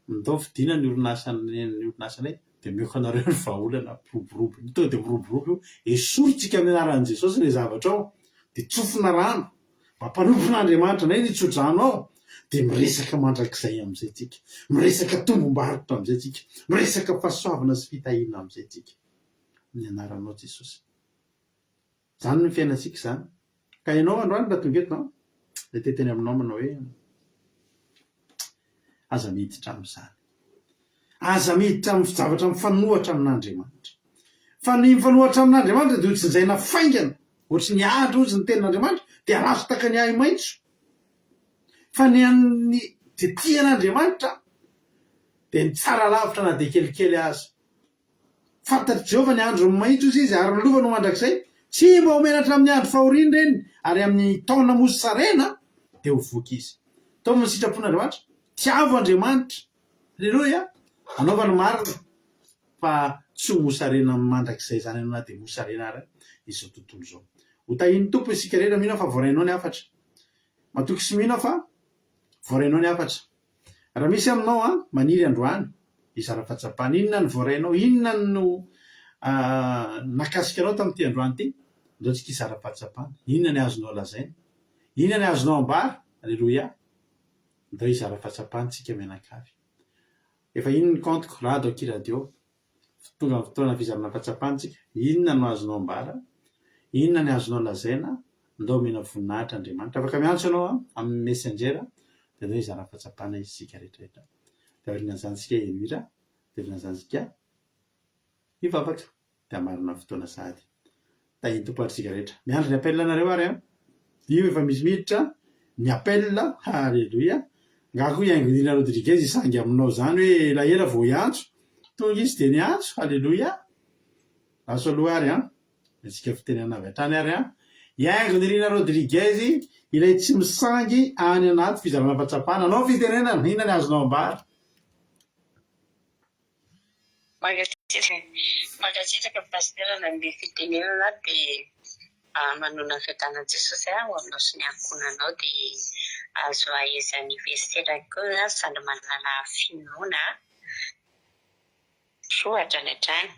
ndao vidina ny orinasanay dia mioka anareo ny vahaolana miroborobo to dia miroborobo io esoritsika amin'ny anaran'i Jesosy le zavatra ao dia tsofina rano mba mpanompon'Andriamanitra nay ny tsodrano ao dia miresaka mandrakizay amin'izay tsika miresaka tombom-barotra amin'izay tsika miresaka fahasoavana sy fitahina amin'izay tsika ny anaranao Jesosy zany ny fiainantsika zany ka ianao androany raha tonga eto dia teteny aminao manao hoe aza miditra amin'izany aza miditra amin'ny zavatra mifanohatra amin'Andriamanitra fa ny mifanohatra amin'Andriamanitra dia ohatrany izay nafaingana ohatry ny ahatra ozy ny tenin'Andriamanitra dia arazo taka ny ahy maitso fa ny an'ny dia tian'Andriamanitra dia ny tsara lavitra na dia kelikely azy fantatry Jehovah ny andro maitso izy ary ny lova no mandrakizay tsy mba homenatra amin'ny andro fahoriana reny ary amin'ny taona mosy sarena dia ho voky izy tao amin'ny sitrapon'Andriamanitra tiavo Andriamanitra alleloia anaovany marina fa tsy ho mosarena mandrakizay zany ianao na dia mosarena ary izao tontolo zao hotahiny tompo isika rehetra mihina fa voarainao ny afatra matoky sy mihina fa voarainao ny afatra raha misy aminao maniry androany izara-pahatsapana inona ny voarainao inona no nakasika anao tamin'ity androany ity ndao tsika izara-pahatsapana inona ny azonao lazaina inona ny azonao ambara alleloia ndao izara-pahatsapana tsika mianakavy efa ino ny kantiko rado akiradio tonga amin'ny fotoana fizarana fahatsapana tsika inona no azonao ambara inona ny azonao lazaina ndao mena voninahitra Andriamanitra afaka miantso ianao amin'ny messenger dia ndao izara-fahatsapana izy tsika rehetrarehetra dia aorian'izany tsika hihira dia aorian'izany tsika hivavaka dia marina fotoana sahady tahiny tompo ary tsika rehetra miandry ny appel anareo ary io efa misy miditra ny appel halleloia nga koa Iaingonina Rodriguez isangy aminao zany hoe elaela vao hiantso tonga izy dia niantso halleloia aso aloha ary antsika fitenena avy hatrany ary Iaingonina Rodriguez ilay tsy misangy any anaty fizarana fahatsapana anao fitenenana inona ny azonao ambara Magatsitsaka pasitera nambe fitenenana dia manona fetanan Jesosy ho aminao sy ny ankonanao dia azo ahaiza anniversaire koa sady manana finoana sohatra ny hatrany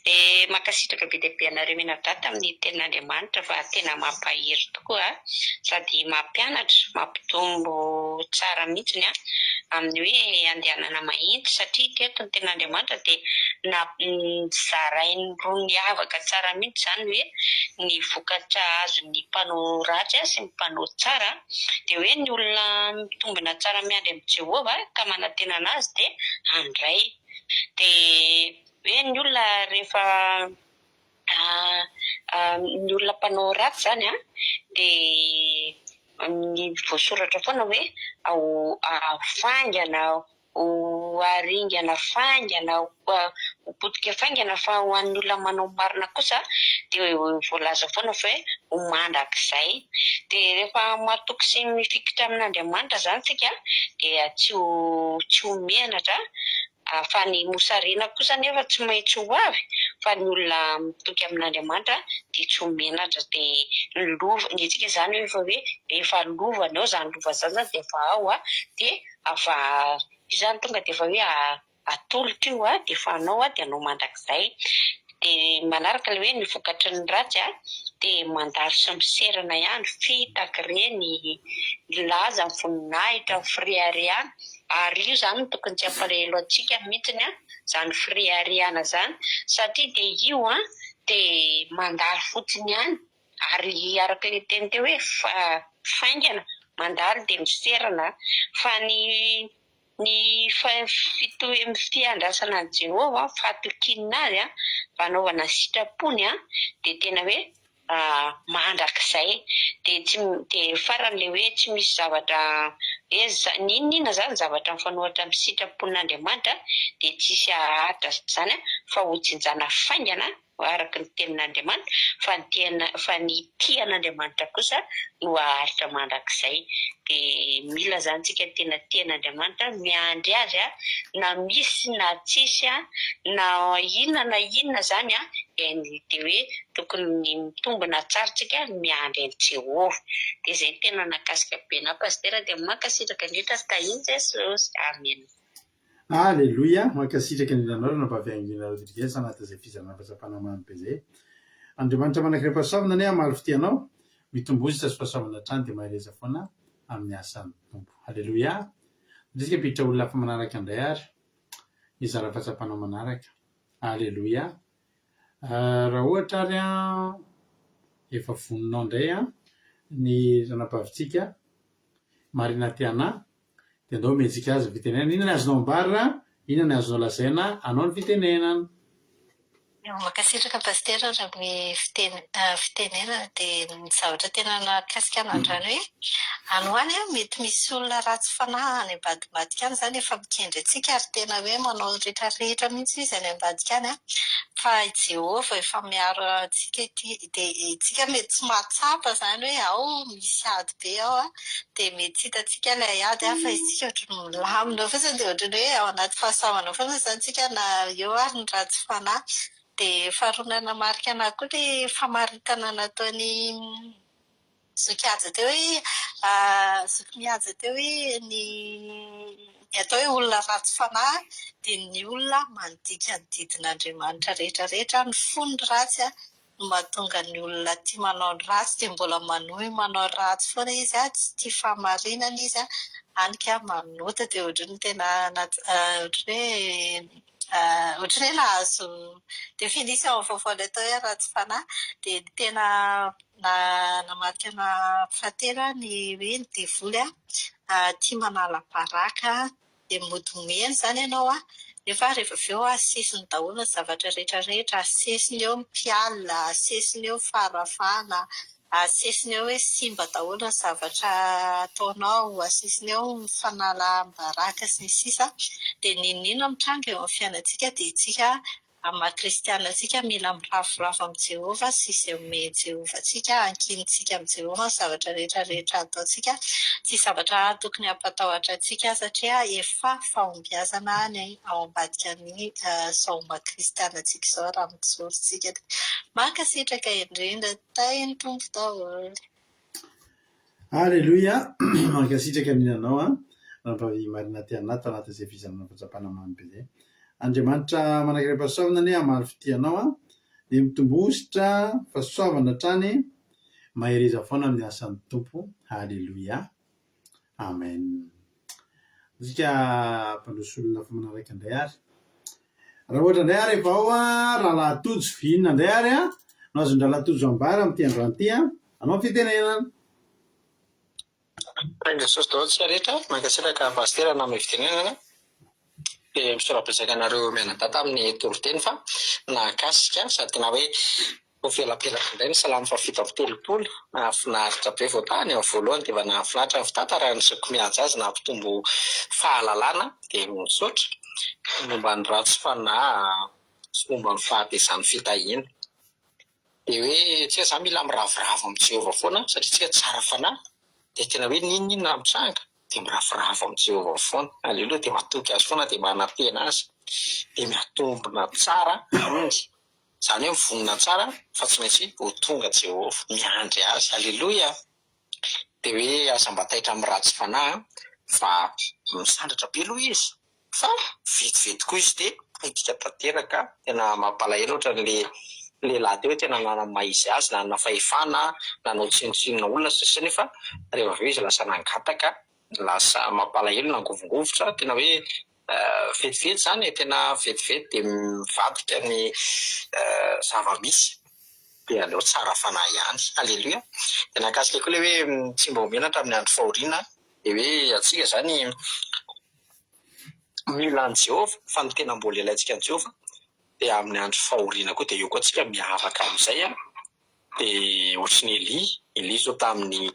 dia makasitraka be dia be anareo menadata amin'ny tenin'Andriamanitra fa tena mampahery tokoa sady mampianatra mampitombo tsara mihitsy amin'ny hoe andehanana mahitsy satria teto ny tenin'Andriamanitra dia zarainy roa ny havaka tsara mihitsy zany hoe ny vokatra azo ny mpanao ratsy sy ny mpanao tsara dia hoe ny olona mitombina tsara miandry amin'ny Jehovah ka manantena anazy dia handray dia hoe ny olona rehefa ny olona mpanao ratsy zany dia ny voasoratra foana hoe faingana ho aringana faingana ho potika faingana fa ho an'ny olona manao marina kosa dia voalaza foana fa hoe ho mandrakizay dia rehefa matoky sy mifikitra amin'Andriamanitra zany tsika dia tsy ho menatra fa ny mosarena kosa nefa tsy maintsy ho avy fa ny olona mitoky amin'Andriamanitra dia tsy ho menatra dia ny lova ny tsika zany hoe efa lovana ao zany lova zany dia efa ao dia afa izany tonga dia efa hoe atolotra io dia efa anao dia anao mandrakizay dia manaraka ilay hoe ny vokatry ny ratsy dia mandalo sy miserana ihany fitaky reny laza ny voninahitra friariana ary io zany no tokony tsy ampalahelo antsika mihitsiny zany friariana zany satria dia io dia mandalo fotsiny ihany ary arak'ilay teny teo hoe faingana mandalo dia miserana fa ny fiandrasana ny Jehovah fahatokinina azy fanaovana sitrapony dia tena hoe mandrakizay dia faran'le hoe tsy misy zavatra hoe ninona zany zavatra mifanohitra amin'ny sitrapon'Andriamanitra dia tsisy ahatra zany fa hojinjana faingana araka ny tenin'Andriamanitra fa ny tian'Andriamanitra kosa no aharitra mandrakizay dia mila zany tsika tena tian'Andriamanitra miandry azy na misy na tsisy na inona zany dia hoe tokony mitombina tsara tsika miandry an'i Jehovah dia zay tena nakasika be na pastera dia mankasitraka indrindra tahiny Jesosy amen. Aleloia, mankasitraka ny nanao nampavianginareo Rodriguez anatin'izay fizarana fahatsapana mamy be zay. Andriamanitra manankiray mpahasoavana ane amaly fitianao mitombozitra sy fahasoavana hatrany dia mahereza foana amin'ny asan'ny tompo. Aleloia. Ndrisika piditra olona hafa manaraka indray ary izara fahatsapana manaraka. Aleloia. Raha ohatra ary efa voninao indray ny ranam-pavitsika Marina Tiana dia andao mihetsika azy fitenenana. Inona ny azonao ambarina, inona ny azonao lazaina anao ny fitenenana. Mankasitraka pastera raha ny fitenenana dia ny zavatra tena nakasika an'androany hoe anoany mety misy olona ratsy fanahy any ambadimbadika any zany efa mikendry antsika ary tena hoe manao rehetrarehetra mihitsy izy any ambadika any fa i Jehovah efa miaro antsika ity dia itsika mety tsy mahatsapa zany hoe ao misy ady be ao dia mety hitantsika ilay ady fa isika ohatran'ny milamina fotsiny dia ohatrany hoe ao anaty fahasamana foana zany tsika na eo ary ny ratsy fanahy. Dia faharoa namarika anahy koa ilay famaritana nataony Zokiaja teo hoe Zokiaja teo hoe ny atao hoe olona ratsy fanahy dia ny olona mandika ny didin'Andriamanitra rehetrarehetra ny fony ratsy no mahatonga ny olona tia manao ratsy dia mbola manohy manao ratsy foana izy tsy tia fahamarinana izy anika manota dia ohatrany tena ohatrany hoe nahazo definition amin'ny vaovao atao hoe ratsy fanahy dia tena namarika na fahatelo ny hoe ny devoly tia manala baraka dia modimeny zany ianao nefa rehefa avy eo asesiny daholo ny zavatra rehetrarehetra asesiny eo mpialina asesiny eo farafana asesiny eo hoe simba daholo ny zavatra ataonao asesiny eo ny fanalam-baraka sy ny sisa dia ninona mitranga eo amin'ny fiainantsika dia itsika amin'ny kristianina antsika mila miravoravo amin'ny Jehovah sy izay ome Jehovah antsika ankinitsika amin'ny Jehovah ny zavatra rehetrarehetra ataontsika tsy zavatra tokony hampatahotra antsika satria efa fahombiazana ny ao ambadika ny saoma kristianina antsika izao raha mijoritsika mankasitraka indrindra tainy tompo daholo. Aleloia. Mankasitraka ny nanao rahampavy Marina Tiana tanatin'izay fizarana fahatsapana mamy be zay. Andriamanitra manankiray mpahasoavana ane amaly fitianao dia mitombositra fahasoavana hatrany mahereza foana amin'ny asan'ny tompo. Aleloia. Amen. Isika mpandroso olona fa manaraka indray ary raha ohatra indray ary efa ao rahalahatojo vinona indray ary no azon-dra latojo ambara amin'ity androany ity anao fitenenana. Jesosy daholo tsika rehetra mankasitraka pastera na amin'ny fitenenana dia misorabetsaka anareo mianadata amin'ny toriteny fa nakasika sady tena hoe ho felapelaka indray ny salamy fafito amin'ny telopolo nahafinaritra be vao tany amin'ny voalohany dia efa nahafinaritra ny fitantara ny zoko mihaja azy na mpitombo fahalalana dia misaotra momba ny ratsy fanahy sy momba ny fahatezany fitahiana dia hoe tsika zany mila miravoravo amin'ny Jehovah foana satria tsika tsara fanahy dia tena hoe ninona mitranga dia miravoravo amin'ny Jehovah foana. Aleloha. Dia matoky azy foana dia manantena azy dia miatombona tsara aminy zany hoe mivonona tsara fa tsy maintsy ho tonga Jehovah miandry azy. Aleloia. Dia hoe aza mba taitra amin'ny ratsy fanahy fa misandratra be aloha izy fa vetivety koa izy dia hitika tanteraka tena mampalahelo ohatran'le lehilahy teo hoe tena nanamaha izy azy nanana fahefana nanao tsinotsinona olona sisa nefa rehefa avy eo izy lasa nangataka lasa mampalahelo nangovongovotra tena hoe vetivety zany tena vetivety dia mivadika ny zava-misy dia aleo tsara fanahy ihany. Aleloia. Dia nakasika koa ilay hoe tsy mba homena hatramin'ny andro fahoriana dia hoe atsika izany mila an' Jehovah fa ny tena mbola ilaintsika an' Jehovah dia amin'ny andro fahoriana koa dia eo koa tsika miavaka amin'izay dia ohatry ny Eli zao tamin'ny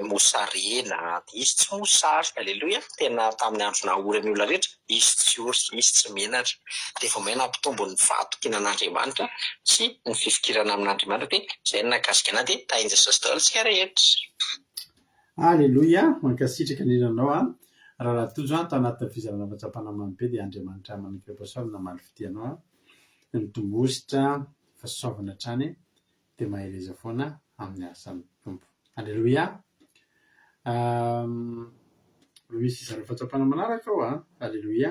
mosarena izy tsy mosary. Aleloia. Tena tamin'ny andro nahorany olona rehetra izy tsy ory, izy tsy menatra dia vao may nampitombo ny fahatokinan'Andriamanitra sy ny fifikirana amin'Andriamanitra dia izay no nakasika anahy dia tahin'i Jesosy daholo isika rehetra. Aleloia. Mankasitraka indrindra anao raha tojo tao anaty fizarana fahatsapana mamy be dia Andriamanitra manam-pahasaovana namaly fitianao ny tombositra fahasaovana hatrany dia maheleza foana amin'ny asan'ny tompo. Aleloia. Misy fizarana fahatsapana manaraka ao aleloia.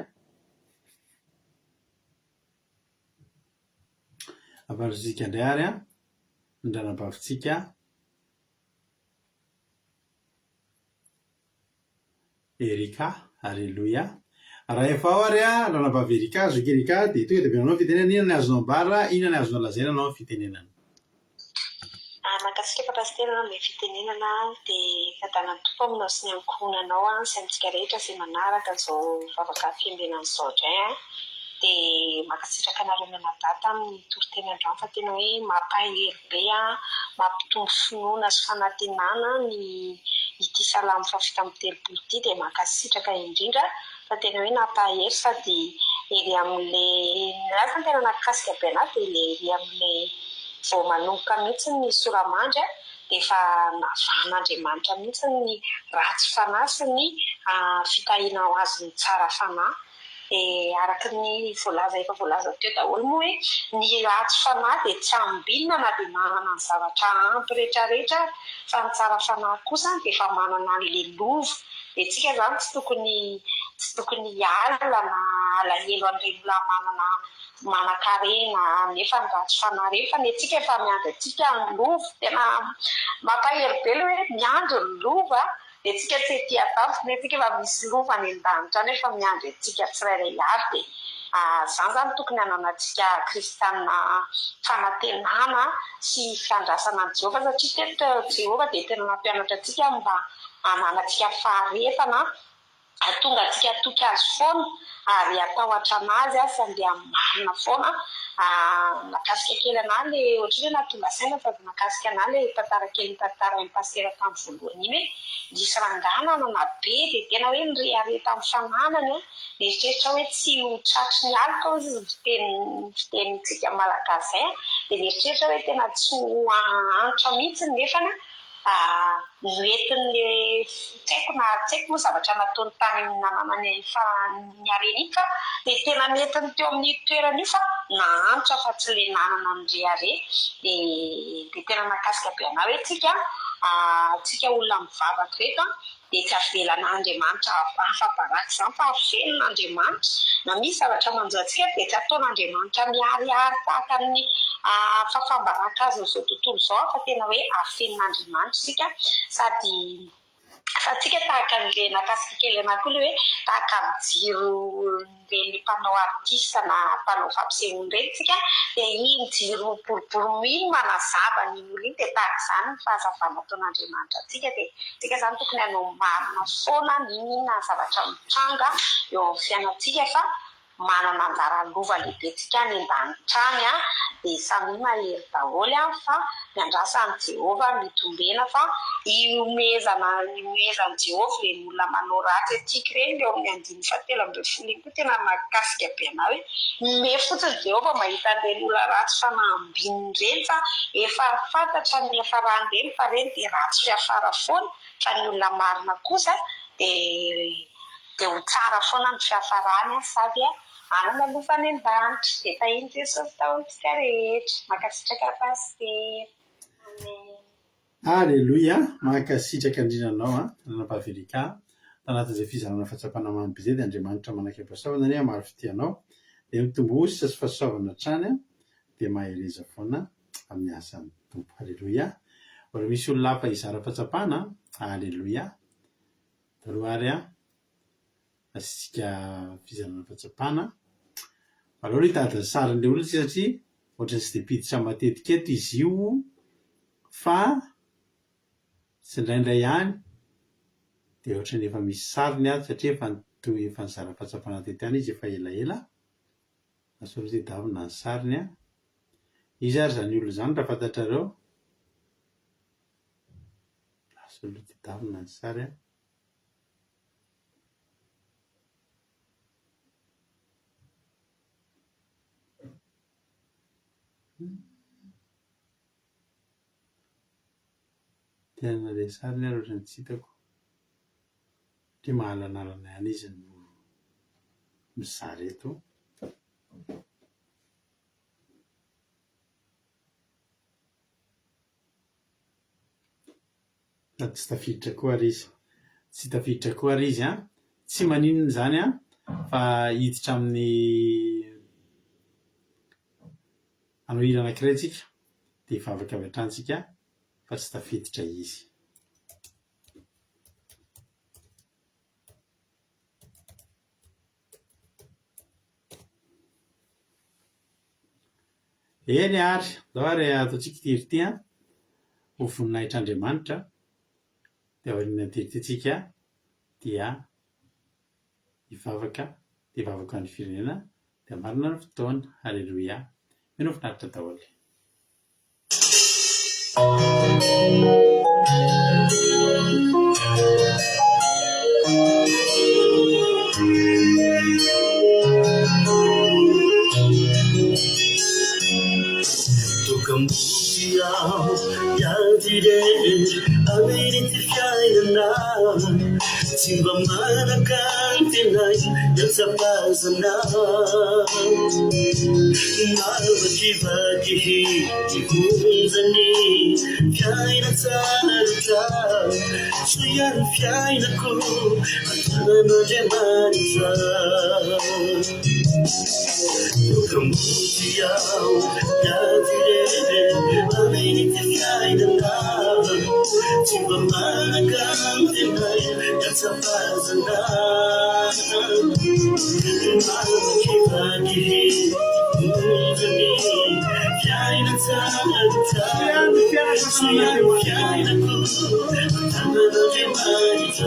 Avarizika indray ary ny ranam-bavitsika Erika. Aleloia. Raha efa ao ary ranam-bavy Erika zoky Erika dia tonga dia avianao fitenenana inona ny azonao ambara, inona ny azonao lazaina anao ny fitenenana. Makasika pasitera ilay fitenenana dia fadana tompo aminao sy ny ankohonanao sy amintsika rehetra izay manaraka izao vavaka fiambenana izao indray dia makasitraka anareo mianadata amin'ny toriteny androany fa tena hoe mampahery be mampitombo finoana sy fanantenana ny ity salamo fafita amin'ny telopolo ity dia makasitraka indrindra fa tena hoe nampahery sady ery amin'ilay nylazany tena nakasika be anahy dia ilay ery amin'ilay vao manomboka mihitsy ny soramandry dia efa navan'Andriamanitra mihitsy ny ratsy fanahy sy ny fitahiana ho azy ny tsara fanahy. Dia araka ny efa voalaza teo daholo moa hoe ny ratsy fanahy dia tsy ambinina na dia manana ny zavatra ampy rehetrarehetra fa ny tsara fanahy kosa dia efa manana an'ilay lovo dia tsika izany tsy tokony hiala na alahelo an'ireny olona manan-karena nefa ny ratsy fanahy ireny fa ny antsika efa miandry antsika ny lovo. Tena mampahery be ilay hoe miandry ny lovo dia tsika tsy ety atafy ny antsika efa misy lova any an-danitra any efa miandry antsika tsirairay avy dia izany izany tokony hananantsika kristianina fanantenana sy fiandrasana an' Jehovah satria teto Jehovah dia tena mampianatra antsika mba hananantsika faharetana ahatonga antsika toky azy foana ary atahotra anazy sy andeha marina foana. Nakasika kely anahy ilay ohatry hoe nahatonga saina fa nakasika anahy ilay tantara kely tantaran'ny pasitera tamin'ny voalohany iny hoe nisy ranganana na be dia tena hoe nirehare tamin'ny fananany eritreritra hoe tsy ho tratry ny alika izy fitenintsika malagasy dia eritreritra hoe tena tsy ho antra mihitsy nefana noentin'ilay tsy haiko moa zavatra nataony tany nananany ny harena iny fa dia tena netiny teo amin'ny toerana io fa nahantra fa tsy ilay nanana ny rehare dia tena nakasika be anahy hoe tsika olona mivavaka reto dia tsy avelan'Andriamanitra afa-baraka izany fa avelon'Andriamanitra na misy zavatra manjo antsika dia tsy ataon'Andriamanitra miharihary tahaka ny fafambaraka azy n'izao tontolo izao fa tena hoe avelon'Andriamanitra isika sady fa tsika tahaka n'ilay nakasika kely anahy koa ilay hoe tahaka mijiro ireny mpanao artista na mpanao fampisehoana ireny tsika dia iny jiro boribory iny manazava ny olona iny dia tahaka izany ny fahazavana ataon'Andriamanitra antsika dia tsika izany tokony hanao marina foana ny inona zavatra mitranga eo amin'ny fiainantsika fa manana anjara lova lehibentsika ny an-danitrany dia samy mahery daholo fa miandrasa ny Jehovah mitombena fa iomezan'ny Jehovah ilay olona manao ratsy etika ireny eo amin'ny 5:7 iny koa tena makasika be anahy hoe me fotsiny Jehovah mahita an'ireny olona ratsy fanambininy ireny fa efa fantatra ny hafarany ireny fa ireny dia ratsy fiafara foana fa ny olona marina kosa dia ho tsara foana ny fiafarany sady anana lova any an-danitra dia tahiny Jesosy taontsika rehetra. Makasitraka pasitera. Aleloia. Mankasitraka indrindra anao ranam-pahaverika tanatin'izay fizarana fahatsapana mamy be izay dia Andriamanitra manaka-pahasaovana ary maro fitianao dia mitombosa sy fahasaovana hatrany dia maheleza foana amin'ny asan'ny tompo. Aleloia. Raha misy olona hafa hizara fahatsapana aleloia taloha ary asika fizarana fahatsapana aleo hitady ny sarin'ilay olona satria ohatrany tsy dia piditra matetika eto izy io fa tsy indraindray ihany dia ohatrany efa misy sariny azy satria efa nizara fahatsapana tety ihany izy efa elaela asolo tedavina ny sariny a izy ary zany olo zany raha fantatrareo asolo tedavina ny sary a tena le sariny ary ohatrany tsy hitako satria mahalanalana ihany izy no mizara eto sady tsy tafiditra koa ary izy tsy tafiditra koa ary izy a tsy maninona zany a fa hiditra amin'ny anao hira anankiray tsika dia hivavaka avy hatrany fa tsy tafiditra izy eny ary zao ary ataontsika ity ry a ho voninahitr'Andriamanitra dia aoriana tetiketsika dia hivavaka ny firenena dia marina ny fotoana. Halleloia. Mino finaritra daholo. Tokambuya yadire ameniti fiainana timba manakantenay yatsapazana navakivakihi ihunzani fiaina tsarata suyani fiainako atananandriamanitra Tokambuya yadire ameniti fiainana timba manakantenay yatsapazana navakivakihi ihunzani fiaina tsarata suyani fiainako atananandriamanitra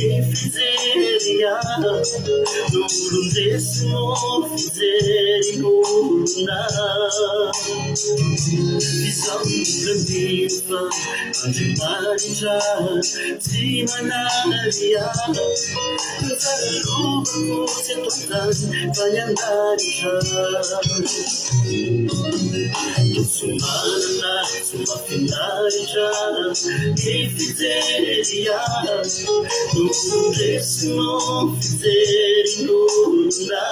Ifizeria nurundesimo fizeri nuruna Izamulanifa Anjimarija Zimanaria Zaluba kose totan Bayandarija Sumana Sumafinarija Ifizeria Nurundesimo fizeri nuruna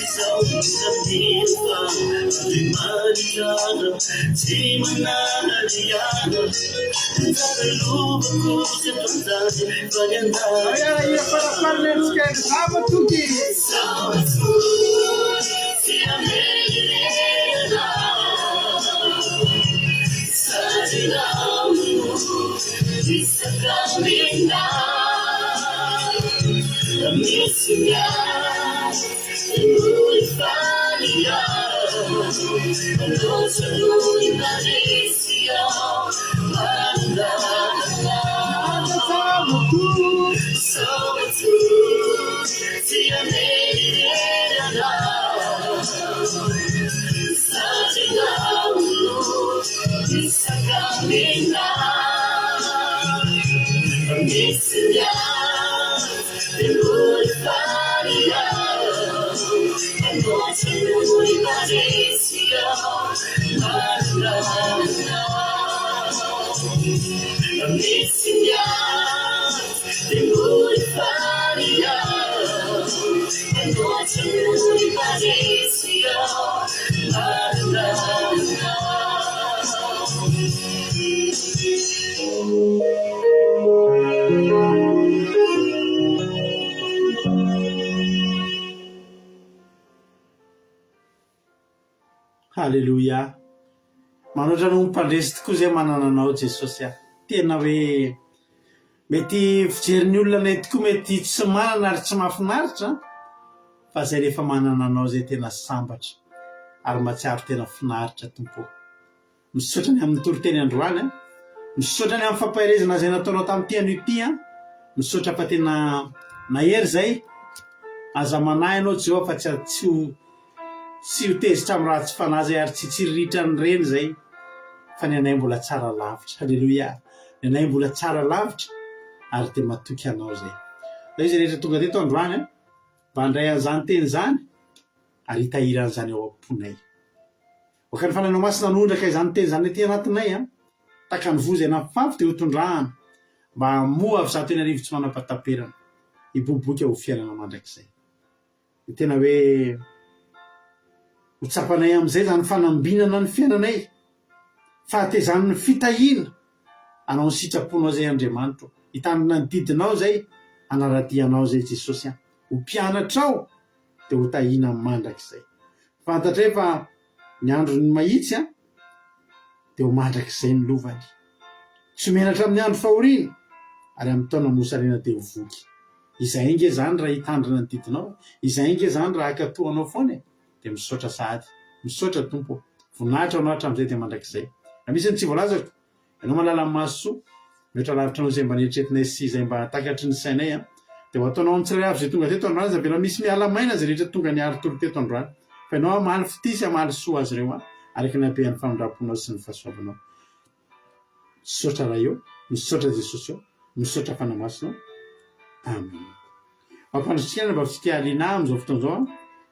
Izamulanifa Anjimarija Zimanaria Zaluba kose totan Bayandarija Halleloia. Manoatra no mpandresy tokoa zay manana anao Jesosy a. Tena hoe mety fijerin'ny olona nay tokoa mety tsy manana ary tsy mahafinaritra fa zay rehefa manana anao zay tena sambatra ary matsiaro tena finaritra tompo. Misaotra ny amin'ny toroteny androany a, misaotra ny amin'ny fampaherezana zay nataonao tamin'ity an'ity a, misaotra fa tena nahery zay aza manahy anao Jehova fa tsy ho tezitra amin'ny raha tsy fanahy zay ary tsy tsiriritra ny reny zay fa ny anay mbola tsara lavitra. Halleloia. Ny anay mbola tsara lavitra ary dia matoky anao zay. Zay izy rehetra tonga teto androany a, mba handray an'izany teny zany ary hitahiran'izany ao am-ponay. Oka ny fananao masina nondraka izany teny zany ety anatinay a, taka ny vozy anafafy dia ho tondrahana mba hamoa avy zato eny arivo tsy manam-pataperana hiboboka ho fiainana mandrakizay. Tena hoe ho tsapanay amin'izay zany fanambinana ny fiainanay, fahatezan'ny fitahiana anao ny sitraponao zay Andriamanitra, hitandrina ny didinao zay, anaradianao zay Jesosy a, ho mpianatrao dia ho tahiana mandrakizay. Fantatra fa ny andro ny mahitsy a dia ho mandrakizay ny lovany, tsy menatra amin'ny andro fahoriana ary amin'ny taona mosarena dia ho voky. Izay inge zany raha hitandrina ny didinao, izay inge zany raha hakatoanao foana dia misaotra sahady, misaotra tompo, voninahitra anao hatramin'izay dia mandrakizay. Amisany tsy voalazako ianao malala amin'ny masosoa mety lavitra anao zay mba nieritreretinay sy zay mba takatry ny sainay a, dia ho ataonao amin'ny tsirairay avy zay tonga teto androany, zavela misy miala maina zay rehetra tonga niary tolo teto androany, fa ianao amaly fitisy amaly soa azy ireo a, araka ny habehan'ny famindraponao sy ny fahasoavanao. Misaotra raha eo, misaotra Jesosy eo, misaotra fanamasinao. Amen. Mampandrotsika mba fitsika aliana amin'izao fotoan'izao a,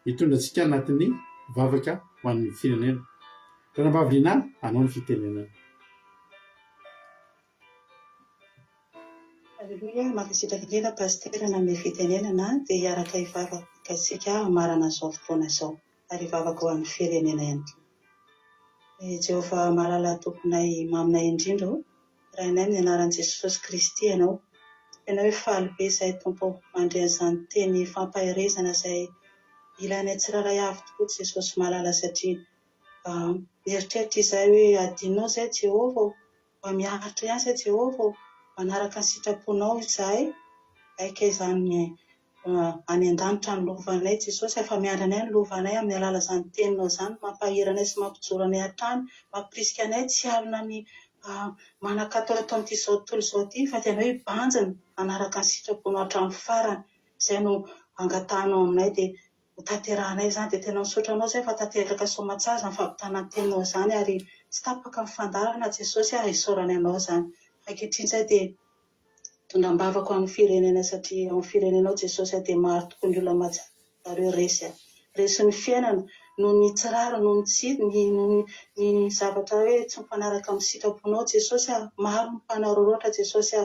hitondra antsika anatin'ny vavaka ho an'ny firenena. Ranambavy anao ny fitenenana. Alleluia, mankasitraka indrindra pastera na amin'ny fitenenana dia hiaraka hivavaka antsika amarana izao fotoana izao ary hivavaka ho an'ny firenena ihany koa. Jehova malala tomponay maminay indrindra raha inay amin'ny anaran'i Jesosy Kristy ianao. Tena hoe faly be izay tompo mandray an'izany teny fampaherezana izay ilainay tsiraray avy tokoa Jesosy malala, satria mieritreritra izay hoe adinao izay Jehova, mba miahatra ihany izay Jehova, manaraka ny sitraponao izahay, aika izany any an-danitra ny lovanay Jesosy, efa miandranay ny lovanay amin'ny alala izany teninao izany, mampahiranay sy mampijoro anay hatrany, mampirisika anay tsy alina ny manakatao atao amin'ity izao tontolo izao ity, fa tena hoe banjina manaraka ny sitraponao hatramin'ny farany. Izay no angatahanao aminay dia ho tanterahanay izany, dia tena misaotra anao izay fa tanteraka soamantsara ny fampitana ny teninao izany ary tsy tapaka ny fandarana Jesosy isaorana anao izany. Ankehitriny izay dia tondram-bavaka amin'ny firenena, satria amin'ny firenenao Jesosy dia maro tokoa ny olona mahatsara ireo resy ny fiainana noho ny tsirara, noho ny zavatra hoe tsy mifanaraka amin'ny sitraponao Jesosy, maro ny mpanaroroatra Jesosy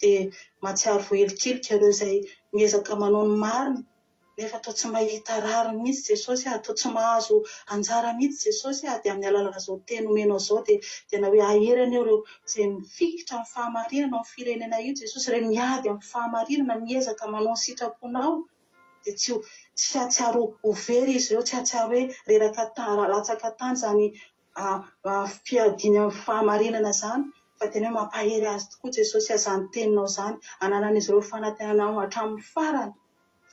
dia mahatsiaro voelikilika ireo izay miezaka manao ny marina nefa atao tsy mahita rariny mihitsy Jesosy, atao tsy mahazo anjara mihitsy Jesosy, dia amin'ny alalana izao teny omenao izao dia tena hoe ahirana ireo izay mifikitra amin'ny fahamarinana amin'ny firenena io Jesosy, ireo miady amin'ny fahamarinana, miezaka manao ny sitraponao dia tsy ahatsiaro ho very izy ireo, tsy ahatsiaro hoe reraka latsaka tany izany fiadiany amin'ny fahamarinana izany, fa tena hoe mampahery azy tokoa Jesosy azany teninao izany, ananan'izy ireo fanantenana hatramin'ny farany.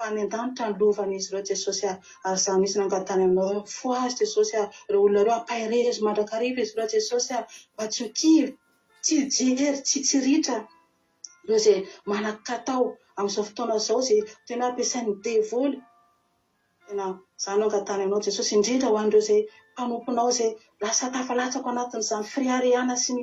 fa any an-danitra ny lovan'izy ireo Jesosy ary za misy nangatany aminao hoe fo azy Jesosy ireo olona ireo ampahirezy mandrakariva izy ireo Jesosy mba tsy ho kivy, tsy jery, tsy ritra ireo izay manan-katao amin'izao fotoana izao izay tena ampiasain'ny devoly. Tena za no angatany aminao Jesosy indrindra ho an'ireo izay mpanomponao izay lasa tafalatsaka anatin'izany firiariana sy ny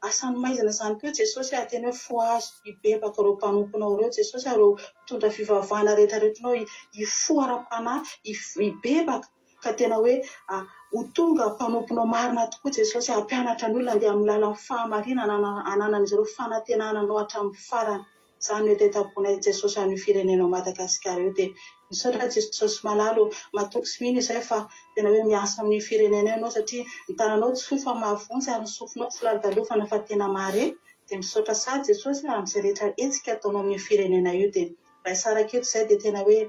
asany maizana izany koa Jesosy tena hoe fo azo hibebaka ireo mpanomponao ireo Jesosy ireo mpitondra fivavahana rehetrarehetranao hifo ara-panahy hibebaka ka tena hoe ho tonga mpanomponao marina tokoa Jesosy hampianatra ny olona andeha amin'ny lalan'ny fahamarinana ananan'izy ireo fanantenananao hatramin'ny farany. Izany hoe tetapona Jesosy amin'ny firenenao Madagasikara io dia misaotra Jesosy malalo matoky sy mihina izay fa tena hoe miasa amin'ny firenena ianao satria ny tananao tsy sofa mahavonjy ary ny sofinao tsy lalodalofana fa tena mahare dia misaotra sady Jesosy amin'izay rehetra hetsika ataonao amin'ny firenena io dia raha sara keto izay dia tena hoe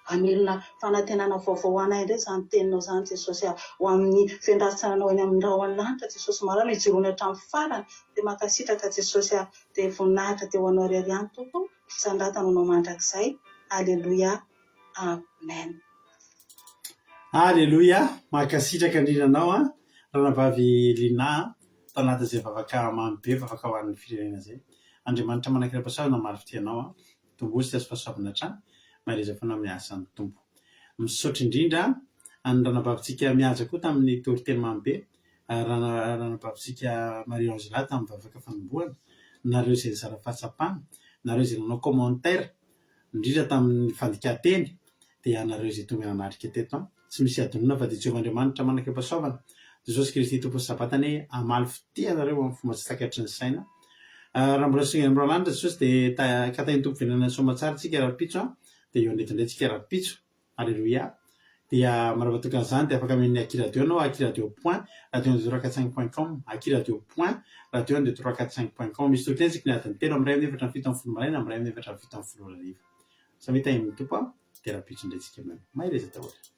hamelona fanantenana vaovao anay indray izany teninao izany Jesosy ho amin'ny fiandrasananao eny amin'ny rahona lanitra Jesosy malalo hijoroany hatramin'ny farany dia mankasitraka Jesosy dia voninahitra dia ho anao irery ihany tompo izany raha tananao mandrakizay. Alleluia. Amen. Alleluia. Mankasitraka indrindranao ranavavy Lina tao anatin'izay vavaka mamy be vavaka ho an'ny firenena izay. Andriamanitra manankiram-pahasalamana maro fitianao tombosy azo fahasoavana hatrany mareza foana amin'ny asan'ny tompo. Misaotra indrindra any ranavavitsika mihaja koa tamin'ny toriteny mamy be ranavavitsika Marie Angela tamin'ny vavaka fanombohana nareo izay zara fahatsapana nareo izay nanao commentaire indrindra tamin'ny fandika-teny dia nareo izay tonga nanatrika teto tsy misy adonona fa dia Jehovahandriamanitra manankiram-pahasaovana Jesosy Kristy tompo sabatany amaly fitianareo amin'ny fomba tsy takatry ny saina. Raha mbola singany amin'ireo lanitra Jesosy dia katahiny tompo venana somatsara tsika raha-pitso dia eo ndraindray raha-pitso. Alleluia. Dia maravatoka an'izany dia afaka amin'ny akiradio anao akiradio.com akiradio.com radio.345.com misy tokony tsika niadiny telo amin'ny ray amin'ny efatra ny fito amin'ny folo maraina amin'ny ray amin'ny efatra ny fito amin'ny folo hariva. Samita amin'ny tompo dia raha-pitso indray tsika mahay reza daholo.